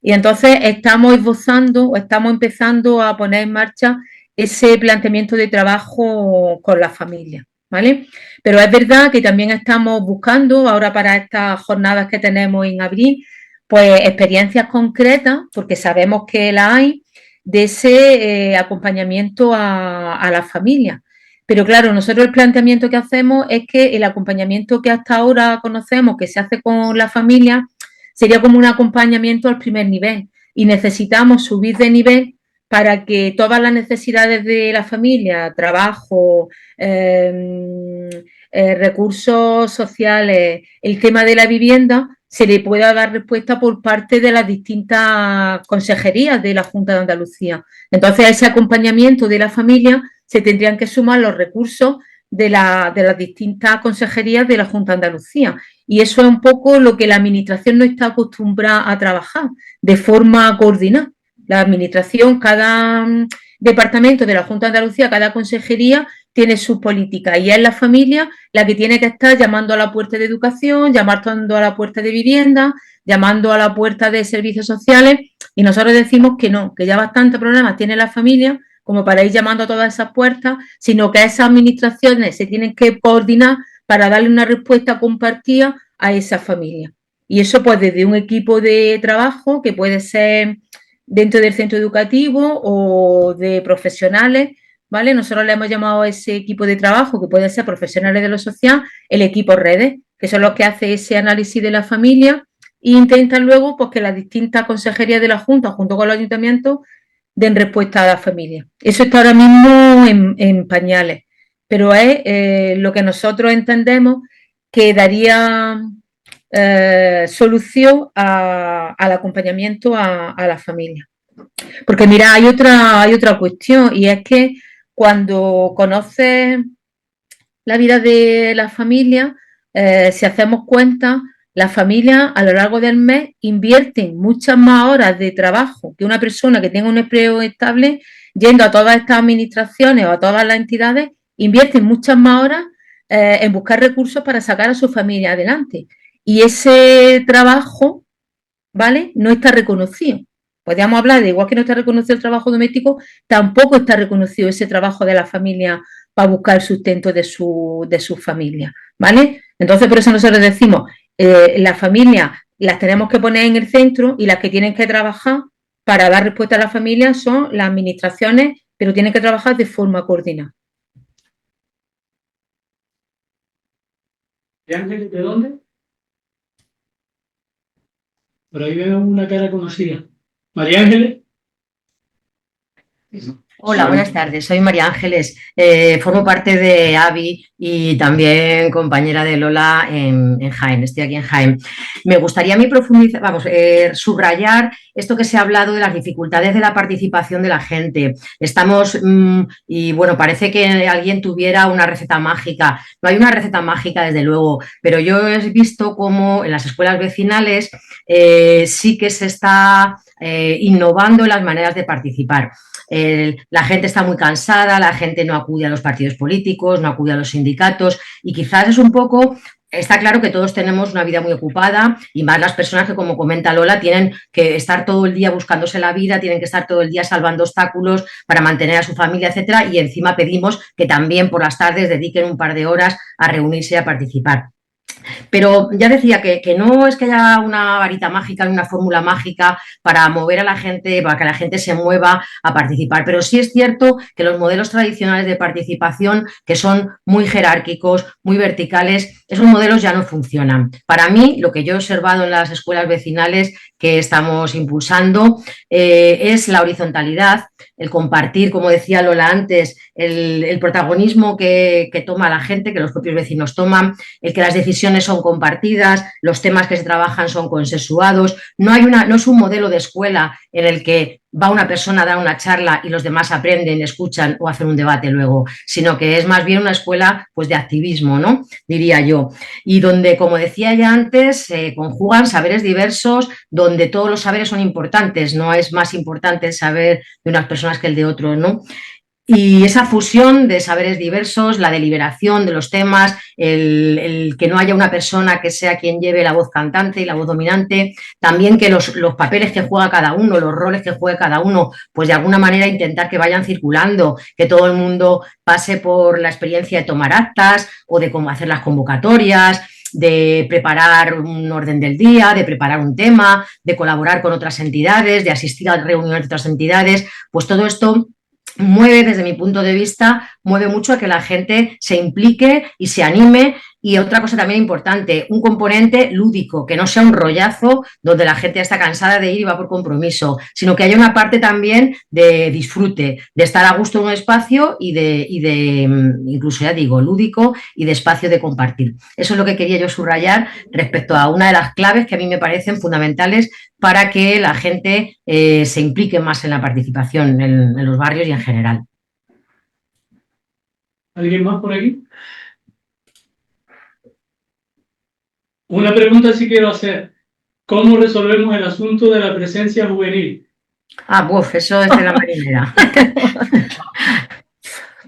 Y entonces estamos esbozando o estamos empezando a poner en marcha ese planteamiento de trabajo con las familias, ¿vale? Pero es verdad que también estamos buscando ahora para estas jornadas que tenemos en abril, pues experiencias concretas, porque sabemos que las hay, de ese acompañamiento a las familias. Pero claro, nosotros el planteamiento que hacemos es que el acompañamiento que hasta ahora conocemos, que se hace con la familia, sería como un acompañamiento al primer nivel, y necesitamos subir de nivel para que todas las necesidades de la familia, trabajo, recursos sociales, el tema de la vivienda, se le pueda dar respuesta por parte de las distintas consejerías de la Junta de Andalucía. Entonces, a ese acompañamiento de la familia se tendrían que sumar los recursos de las distintas consejerías de la Junta de Andalucía. Y eso es un poco lo que la Administración no está acostumbrada a trabajar de forma coordinada. La Administración, cada departamento de la Junta de Andalucía, cada consejería tiene su política, y es la familia la que tiene que estar llamando a la puerta de educación, llamando a la puerta de vivienda, llamando a la puerta de servicios sociales, y nosotros decimos que no, que ya bastante problemas tiene la familia como para ir llamando a todas esas puertas, sino que esas administraciones se tienen que coordinar para darle una respuesta compartida a esa familia. Y eso pues desde un equipo de trabajo que puede ser dentro del centro educativo o de profesionales, ¿vale? Nosotros le hemos llamado a ese equipo de trabajo, que puede ser profesionales de lo social, el equipo redes, que son los que hacen ese análisis de la familia e intentan luego pues que las distintas consejerías de la Junta, junto con los ayuntamientos, den respuesta a la familia. Eso está ahora mismo en pañales, pero es lo que nosotros entendemos que daría solución al acompañamiento a la familia. Porque mira, hay otra cuestión, y es que cuando conoces la vida de la familia, si hacemos cuenta, las familias a lo largo del mes invierten muchas más horas de trabajo que una persona que tenga un empleo estable, yendo a todas estas administraciones o a todas las entidades, invierten muchas más horas en buscar recursos para sacar a su familia adelante. Y ese trabajo, ¿vale?, no está reconocido. Podríamos hablar de, igual que no está reconocido el trabajo doméstico, tampoco está reconocido ese trabajo de la familia para buscar el sustento de su familia, ¿vale? Entonces, por eso nosotros decimos, las familias las tenemos que poner en el centro, y las que tienen que trabajar para dar respuesta a la familia son las administraciones, pero tienen que trabajar de forma coordinada. ¿De Ángeles de dónde? Por ahí veo una cara conocida. ¿María Ángeles? Hola, buenas tardes. Soy María Ángeles. Formo parte de AVI y también compañera de Lola en Jaén. Estoy aquí en Jaén. Me gustaría a mí profundizar, subrayar esto que se ha hablado de las dificultades de la participación de la gente. Estamos, y bueno, parece que alguien tuviera una receta mágica. No hay una receta mágica, desde luego, pero yo he visto cómo en las escuelas vecinales sí que se está innovando en las maneras de participar. La gente está muy cansada, la gente no acude a los partidos políticos, no acude a los sindicatos, y quizás es un poco... Está claro que todos tenemos una vida muy ocupada, y más las personas que, como comenta Lola, tienen que estar todo el día buscándose la vida, tienen que estar todo el día salvando obstáculos para mantener a su familia, etcétera, y encima pedimos que también por las tardes dediquen un par de horas a reunirse y a participar. Pero ya decía que no es que haya una varita mágica, una fórmula mágica para mover a la gente, para que la gente se mueva a participar, pero sí es cierto que los modelos tradicionales de participación, que son muy jerárquicos, muy verticales, esos modelos ya no funcionan. Para mí, lo que yo he observado en las escuelas vecinales que estamos impulsando es la horizontalidad, el compartir, como decía Lola antes, el protagonismo que toma la gente, que los propios vecinos toman, el que las decisiones son compartidas, los temas que se trabajan son consensuados. No es un modelo de escuela en el que va una persona a dar una charla y los demás aprenden, escuchan o hacen un debate luego, sino que es más bien una escuela, pues, de activismo, ¿no?, diría yo. Y donde, como decía ya antes, se conjugan saberes diversos, donde todos los saberes son importantes, no es más importante el saber de unas personas que el de otros, ¿no? Y esa fusión de saberes diversos, la deliberación de los temas, el que no haya una persona que sea quien lleve la voz cantante y la voz dominante, también que los papeles que juega cada uno, los roles que juegue cada uno, pues de alguna manera intentar que vayan circulando, que todo el mundo pase por la experiencia de tomar actas o de cómo hacer las convocatorias, de preparar un orden del día, de preparar un tema, de colaborar con otras entidades, de asistir a reuniones de otras entidades. Pues todo esto mueve, desde mi punto de vista, mueve mucho a que la gente se implique y se anime. Y otra cosa también importante, un componente lúdico, que no sea un rollazo donde la gente está cansada de ir y va por compromiso, sino que haya una parte también de disfrute, de estar a gusto en un espacio y de incluso, ya digo, lúdico, y de espacio de compartir. Eso es lo que quería yo subrayar respecto a una de las claves que a mí me parecen fundamentales para que la gente se implique más en la participación en los barrios y en general. ¿Alguien más por aquí? Una pregunta sí quiero hacer. ¿Cómo resolvemos el asunto de la presencia juvenil? Eso es de la marinera.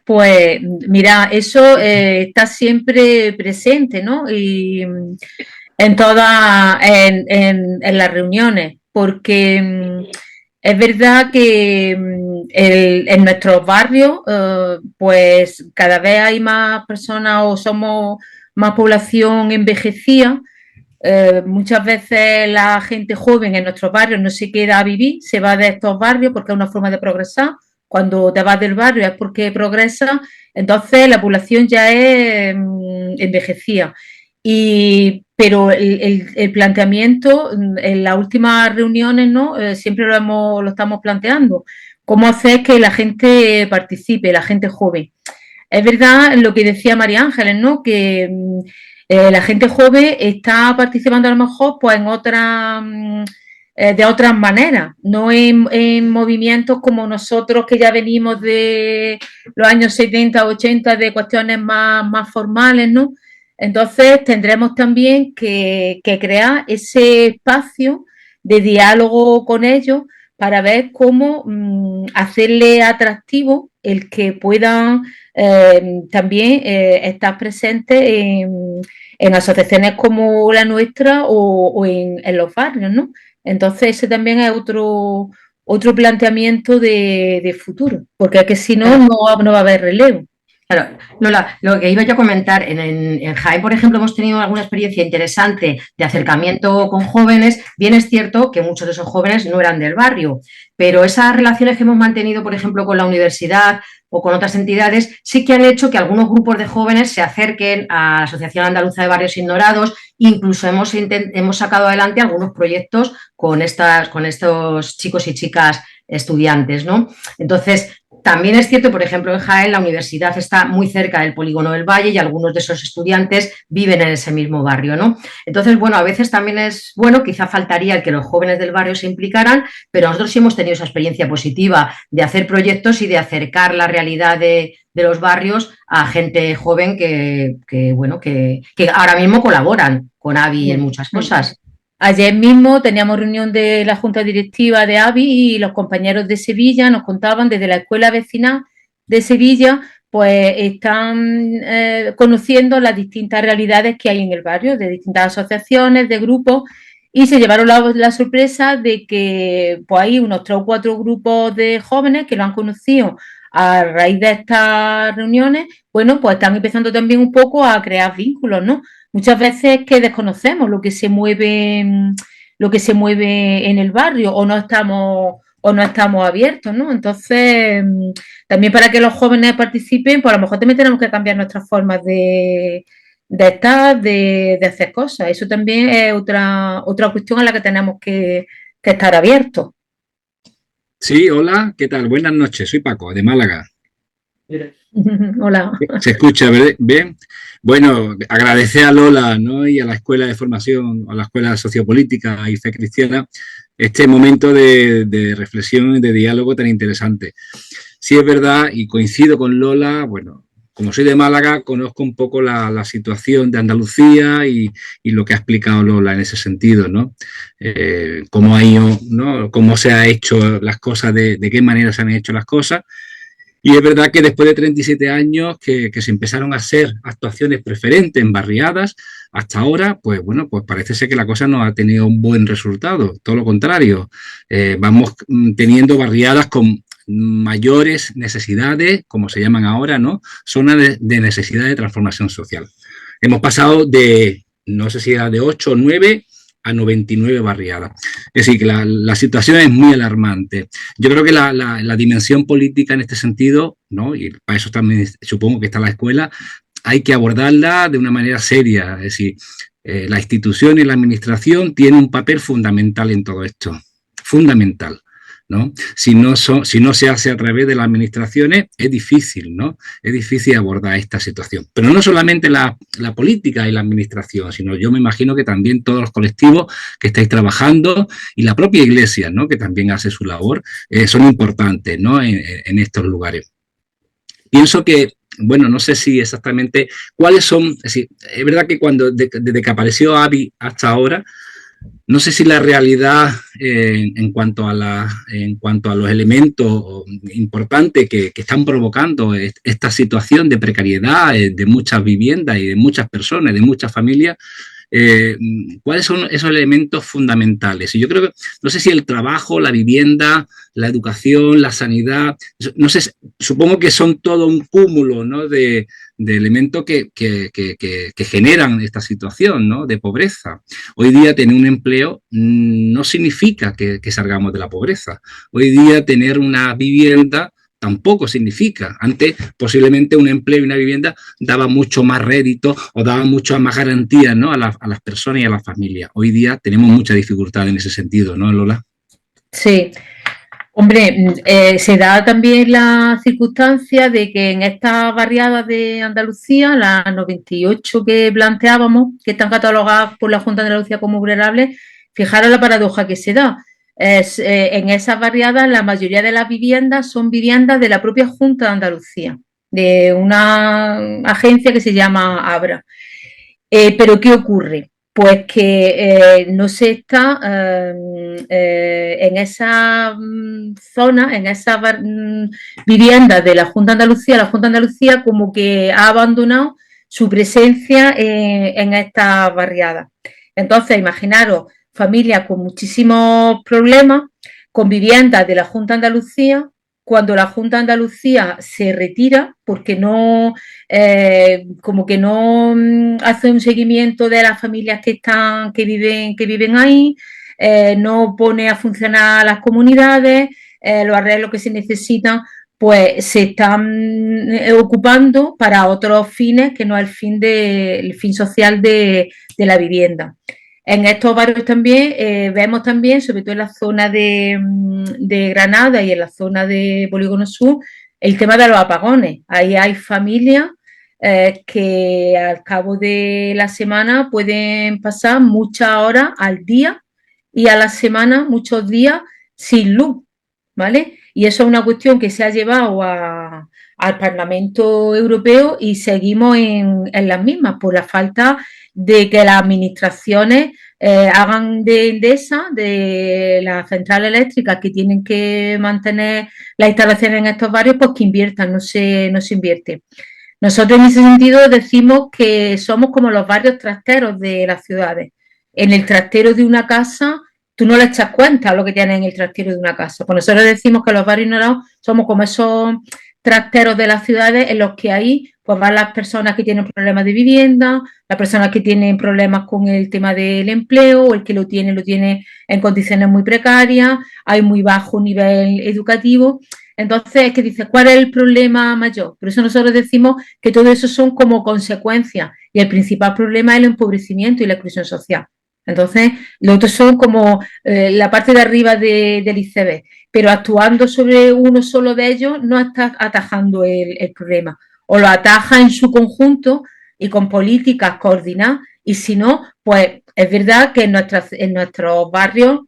Pues mira, eso está siempre presente, ¿no? Y en las reuniones, porque es verdad que en nuestros barrios, pues cada vez hay más personas o somos más población envejecida. Muchas veces la gente joven en nuestros barrios no se queda a vivir, se va de estos barrios porque es una forma de progresar. Cuando te vas del barrio es porque progresas, entonces la población ya es envejecida. Pero el planteamiento en las últimas reuniones, ¿no? Siempre lo estamos planteando. ¿Cómo hacer que la gente participe, la gente joven? es verdad lo que decía María Ángeles, ¿no? Que la gente joven está participando a lo mejor pues en otras de otras maneras, no en movimientos como nosotros que ya venimos de los años 70, 80 de cuestiones más formales, ¿no? Entonces tendremos también que crear ese espacio de diálogo con ellos para ver cómo hacerle atractivo el que puedan también estar presentes en asociaciones como la nuestra o en los barrios, ¿no? Entonces ese también es otro planteamiento de futuro, porque es que si no, no va a haber relevo. Claro, Lola, lo que iba yo a comentar, en Jaén, por ejemplo, hemos tenido alguna experiencia interesante de acercamiento con jóvenes. Bien es cierto que muchos de esos jóvenes no eran del barrio, pero esas relaciones que hemos mantenido, por ejemplo, con la universidad o con otras entidades, sí que han hecho que algunos grupos de jóvenes se acerquen a la Asociación Andaluza de Barrios Ignorados. Incluso hemos sacado adelante algunos proyectos con estos chicos y chicas estudiantes, ¿no? Entonces, también es cierto, por ejemplo, en Jaén la universidad está muy cerca del Polígono del Valle y algunos de esos estudiantes viven en ese mismo barrio, ¿no? Entonces, bueno, a veces también es bueno, quizá faltaría el que los jóvenes del barrio se implicaran, pero nosotros sí hemos tenido esa experiencia positiva de hacer proyectos y de acercar la realidad de los barrios a gente joven que ahora mismo colaboran con ABI en muchas cosas. Ayer mismo teníamos reunión de la Junta Directiva de ABI y los compañeros de Sevilla nos contaban desde la Escuela Vecinal de Sevilla, pues están conociendo las distintas realidades que hay en el barrio, de distintas asociaciones, de grupos, y se llevaron la sorpresa de que pues hay unos 3 o 4 grupos de jóvenes que lo han conocido a raíz de estas reuniones. Bueno, pues están empezando también un poco a crear vínculos, ¿no? Muchas veces que desconocemos lo que se mueve en el barrio o no estamos abiertos, ¿no? Entonces, también para que los jóvenes participen, pues a lo mejor también tenemos que cambiar nuestras formas de estar, de hacer cosas. Eso también es otra cuestión a la que tenemos que estar abiertos. Sí, hola, ¿qué tal? Buenas noches, soy Paco, de Málaga. Hola. ¿Se escucha bien? Bueno, agradecer a Lola, ¿no? Y a la Escuela de Formación, a la Escuela Sociopolítica y Fe Cristiana, este momento de reflexión y de diálogo tan interesante. Sí es verdad, y coincido con Lola, bueno, como soy de Málaga, conozco un poco la situación de Andalucía y lo que ha explicado Lola en ese sentido, ¿no? Cómo ha ido, ¿no? Cómo se ha hecho las cosas, de qué manera se han hecho las cosas. Y es verdad que después de 37 años que se empezaron a hacer actuaciones preferentes en barriadas, hasta ahora, pues bueno, pues parece ser que la cosa no ha tenido un buen resultado, todo lo contrario. Vamos teniendo barriadas con mayores necesidades, como se llaman ahora, ¿no? Zonas de necesidad de transformación social. Hemos pasado de, no sé si era de 8 o 9 a 99 barriadas. Es decir, que la situación es muy alarmante. Yo creo que la dimensión política en este sentido, ¿no? Y para eso también supongo que está la escuela, hay que abordarla de una manera seria. Es decir, la institución y la administración tienen un papel fundamental en todo esto. Fundamental, ¿no? Si no se hace a través de las administraciones, es difícil, ¿no? Es difícil abordar esta situación. Pero no solamente la política y la administración, sino yo me imagino que también todos los colectivos que estáis trabajando y la propia Iglesia, ¿no? Que también hace su labor, son importantes, ¿no? En estos lugares. Pienso que, bueno, no sé si exactamente cuáles son, es decir, es verdad que desde que apareció ABI hasta ahora, no sé si la realidad en cuanto a los elementos importantes que están provocando esta situación de precariedad de muchas viviendas y de muchas personas, de muchas familias, ¿cuáles son esos elementos fundamentales? Y yo creo que, no sé si el trabajo, la vivienda, la educación, la sanidad, no sé, supongo que son todo un cúmulo, ¿no? de elementos que generan esta situación, ¿no? De pobreza. Hoy día tener un empleo no significa que salgamos de la pobreza. Hoy día tener una vivienda tampoco significa. Antes posiblemente un empleo y una vivienda daba mucho más rédito o daba mucho más garantía, ¿no? a las personas y a las familias. Hoy día tenemos mucha dificultad en ese sentido, ¿no, Lola? Sí. Hombre, se da también la circunstancia de que en estas barriadas de Andalucía, las 98 que planteábamos, que están catalogadas por la Junta de Andalucía como vulnerables, fijaros la paradoja que se da. En esas barriadas la mayoría de las viviendas son viviendas de la propia Junta de Andalucía, de una agencia que se llama Abra. Pero ¿qué ocurre? Pues que no se está en esa zona, en esas viviendas de la Junta de Andalucía como que ha abandonado su presencia en estas barriadas. Entonces, imaginaros familias con muchísimos problemas, con viviendas de la Junta de Andalucía, cuando la Junta de Andalucía se retira porque no, como que no hace un seguimiento de las familias que viven ahí, no pone a funcionar las comunidades, los arreglos que se necesitan, pues se están ocupando para otros fines que no es el fin social de la vivienda. En estos barrios también vemos también, sobre todo en la zona de Granada y en la zona de Polígono Sur, el tema de los apagones. Ahí hay familias que al cabo de la semana pueden pasar muchas horas al día y a la semana muchos días sin luz, ¿vale? Y eso es una cuestión que se ha llevado al Parlamento Europeo y seguimos en las mismas por la falta de que las administraciones hagan de Endesa, de las centrales eléctricas que tienen que mantener las instalaciones en estos barrios, pues que inviertan, no se invierte. Nosotros en ese sentido decimos que somos como los barrios trasteros de las ciudades. En el trastero de una casa, tú no le echas cuenta a lo que tienes en el trastero de una casa. Pues nosotros decimos que los barrios ignorados somos como esos trasteros de las ciudades en los que ahí pues van las personas que tienen problemas de vivienda, las personas que tienen problemas con el tema del empleo, o el que lo tiene en condiciones muy precarias, hay muy bajo nivel educativo. Entonces, es que dices, ¿cuál es el problema mayor? Por eso nosotros decimos que todo eso son como consecuencias y el principal problema es el empobrecimiento y la exclusión social. Entonces, los otros son como la parte de arriba del iceberg, pero actuando sobre uno solo de ellos no está atajando el problema. O lo ataja en su conjunto y con políticas coordinadas, y si no, pues es verdad que en nuestros barrios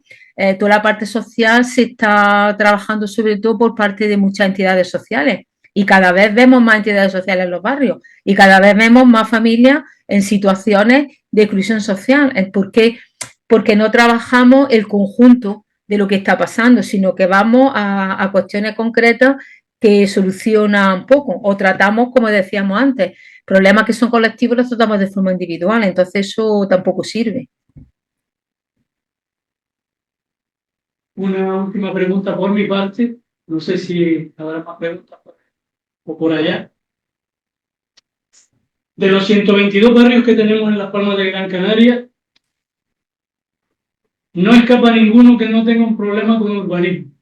toda la parte social se está trabajando sobre todo por parte de muchas entidades sociales y cada vez vemos más entidades sociales en los barrios y cada vez vemos más familias en situaciones de exclusión social. ¿Por qué? Porque no trabajamos el conjunto de lo que está pasando, sino que vamos a cuestiones concretas que solucionan poco o tratamos, como decíamos antes, problemas que son colectivos los tratamos de forma individual, entonces eso tampoco sirve. Una última pregunta por mi parte, no sé si habrá más preguntas o por allá. De los 122 barrios que tenemos en Las Palmas de Gran Canaria, no escapa ninguno que no tenga un problema con urbanismo.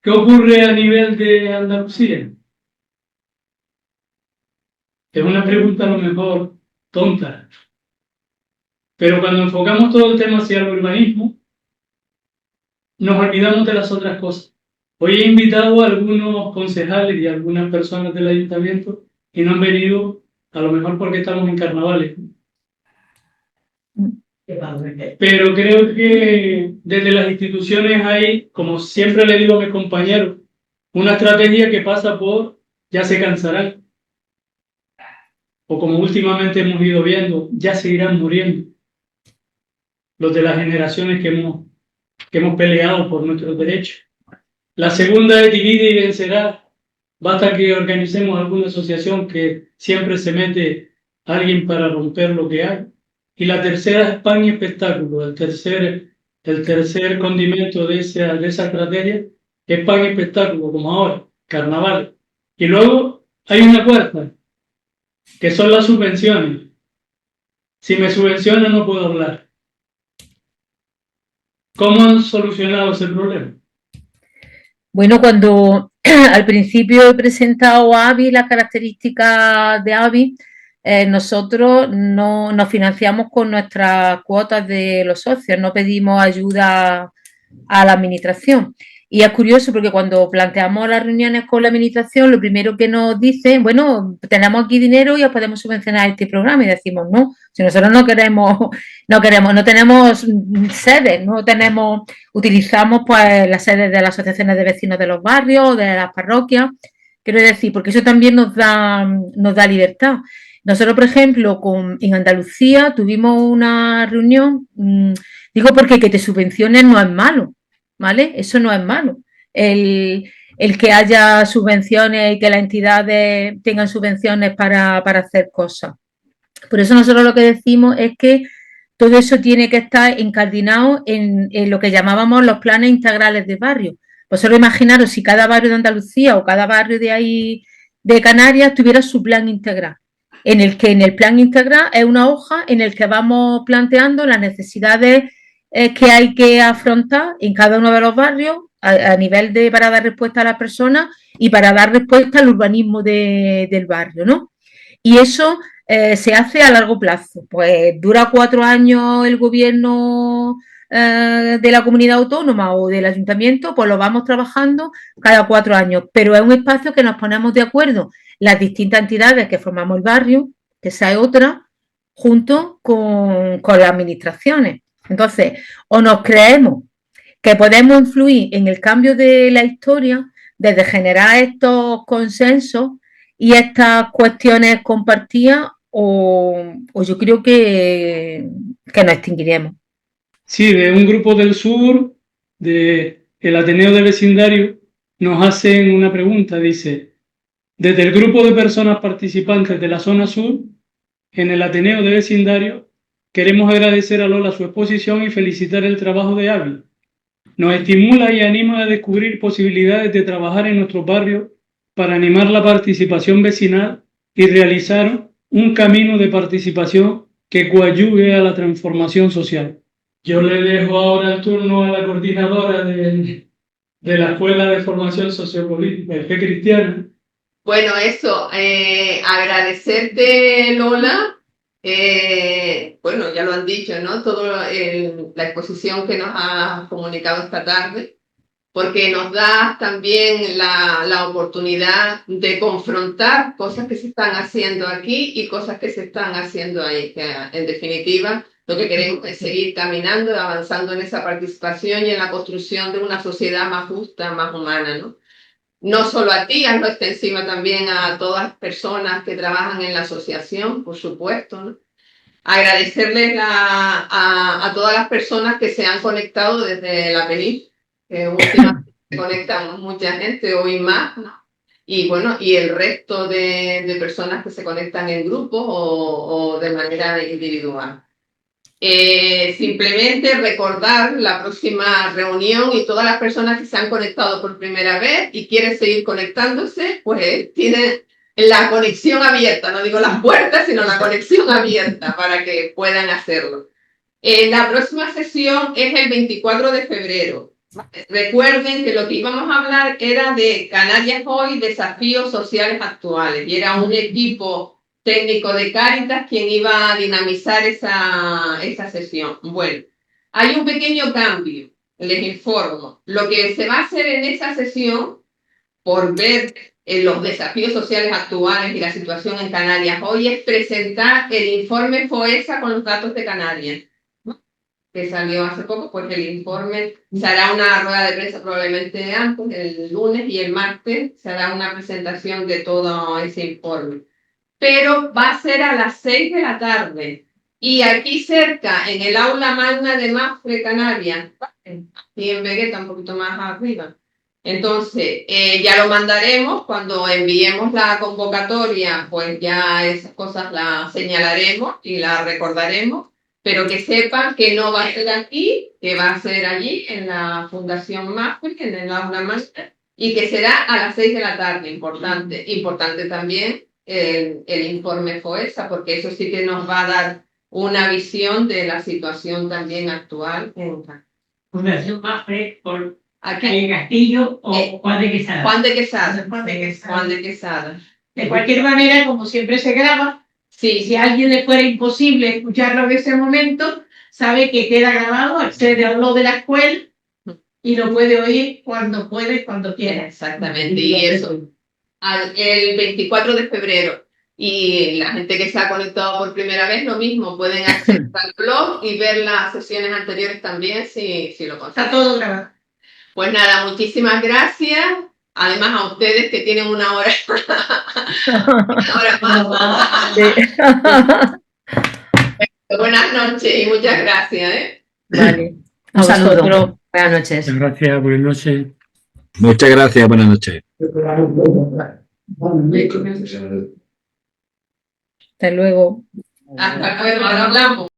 ¿Qué ocurre a nivel de Andalucía? Es una pregunta a lo mejor tonta, pero cuando enfocamos todo el tema hacia el urbanismo, nos olvidamos de las otras cosas. Hoy he invitado a algunos concejales y a algunas personas del ayuntamiento y no han venido, a lo mejor porque estamos en carnavales. Pero creo que desde las instituciones hay, como siempre le digo a mis compañeros, una estrategia que pasa por ya se cansarán. O como últimamente hemos ido viendo, ya seguirán muriendo. Los de las generaciones que hemos peleado por nuestros derechos. La segunda es divide y vencerá. Basta que organicemos alguna asociación que siempre se mete a alguien para romper lo que hay. Y la tercera es pan y espectáculo. El tercer condimento de esa estrategia es pan y espectáculo, como ahora, carnaval. Y luego hay una cuarta, que son las subvenciones. Si me subvencionan no puedo hablar. ¿Cómo han solucionado ese problema? Bueno, cuando al principio he presentado a ABI, las características de ABI, nosotros no nos financiamos con nuestras cuotas de los socios, no pedimos ayuda a la administración. Y es curioso porque cuando planteamos las reuniones con la administración, lo primero que nos dicen, bueno, tenemos aquí dinero y os podemos subvencionar este programa. Y decimos, no, si nosotros no tenemos sedes, utilizamos pues las sedes de las asociaciones de vecinos de los barrios, de las parroquias. Quiero decir, porque eso también nos da libertad. Nosotros, por ejemplo, en Andalucía tuvimos una reunión, digo porque que te subvencionen no es malo, ¿vale? Eso no es malo. El que haya subvenciones y que las entidades tengan subvenciones para hacer cosas. Por eso nosotros lo que decimos es que todo eso tiene que estar incardinado en lo que llamábamos los planes integrales de barrio. Vosotros imaginaros si cada barrio de Andalucía o cada barrio de ahí de Canarias tuviera su plan integral, en el que en el plan integral es una hoja en el que vamos planteando las necesidades que hay que afrontar en cada uno de los barrios a nivel de para dar respuesta a las personas y para dar respuesta al urbanismo del barrio, ¿no? Y eso se hace a largo plazo. Pues dura 4 años el gobierno de la comunidad autónoma o del ayuntamiento, pues lo vamos trabajando cada 4 años. Pero es un espacio que nos ponemos de acuerdo las distintas entidades que formamos el barrio, que esa es otra, junto con las administraciones. Entonces, o nos creemos que podemos influir en el cambio de la historia desde generar estos consensos y estas cuestiones compartidas, o yo creo que nos extinguiremos. Sí, de un grupo del sur, del Ateneo de Vecindario, nos hacen una pregunta, dice, desde el grupo de personas participantes de la zona sur, en el Ateneo de Vecindario, queremos agradecer a Lola su exposición y felicitar el trabajo de Abby. Nos estimula y anima a descubrir posibilidades de trabajar en nuestro barrio para animar la participación vecinal y realizar un camino de participación que coadyuve a la transformación social. Yo le dejo ahora el turno a la coordinadora de la Escuela de Formación Sociopolítica de Fe Cristiana. Bueno, eso, agradecerte, Lola. Bueno, ya lo han dicho, ¿no? Toda la exposición que nos has comunicado esta tarde, porque nos da también la oportunidad de confrontar cosas que se están haciendo aquí y cosas que se están haciendo ahí, que en definitiva lo que queremos es seguir caminando, avanzando en esa participación y en la construcción de una sociedad más justa, más humana, ¿no? No solo a ti, hazlo extensiva también a todas las personas que trabajan en la asociación, por supuesto, ¿no? Agradecerles a todas las personas que se han conectado desde la península, que últimamente se conectan mucha gente, hoy más, ¿no? Y bueno, y el resto de personas que se conectan en grupos o de manera individual. Simplemente recordar la próxima reunión y todas las personas que se han conectado por primera vez y quieren seguir conectándose, pues tienen la conexión abierta, no digo las puertas, sino la conexión abierta para que puedan hacerlo. La próxima sesión es el 24 de febrero. Recuerden que lo que íbamos a hablar era de Canarias Hoy, desafíos sociales actuales, y era un equipo técnico de Cáritas quien iba a dinamizar esa sesión. Bueno, hay un pequeño cambio, les informo. Lo que se va a hacer en esa sesión, por ver los desafíos sociales actuales y la situación en Canarias hoy, es presentar el informe FOESA con los datos de Canarias, ¿no? Que salió hace poco, pues el informe se hará una rueda de prensa probablemente antes, el lunes, y el martes se hará una presentación de todo ese informe. Pero va a ser a las 6 de la tarde. Y aquí cerca, en el aula magna de Mafre, Canarias, y en Vegueta, un poquito más arriba. Entonces, ya lo mandaremos, cuando enviemos la convocatoria, pues ya esas cosas las señalaremos y las recordaremos, pero que sepan que no va a ser aquí, que va a ser allí, en la Fundación Mafre, en el aula magna, y que será a las 6 de la tarde, importante también. El informe FOESA, porque eso sí que nos va a dar una visión de la situación también actual en Fundación Mafre por Castillo o Juan de Quesada. Juan de Quesada. De cualquier manera, como siempre se graba, Sí, Si a alguien le fuera imposible escucharlo en ese momento, sabe que queda grabado, accede a lo de la escuela y lo puede oír cuando puede, cuando quiera. exactamente. Y eso, el 24 de febrero. Y la gente que se ha conectado por primera vez, lo mismo, pueden acceder al blog y ver las sesiones anteriores también, si lo consiguen. Está todo grabado. Pues nada, muchísimas gracias. Además a ustedes que tienen una hora, una hora más. Buenas noches y muchas gracias. Vale. Un saludo. Vosotros. Buenas noches. Muchas gracias, buenas noches. Muchas gracias, buenas noches. Hasta luego. Hasta luego, ahora hablamos.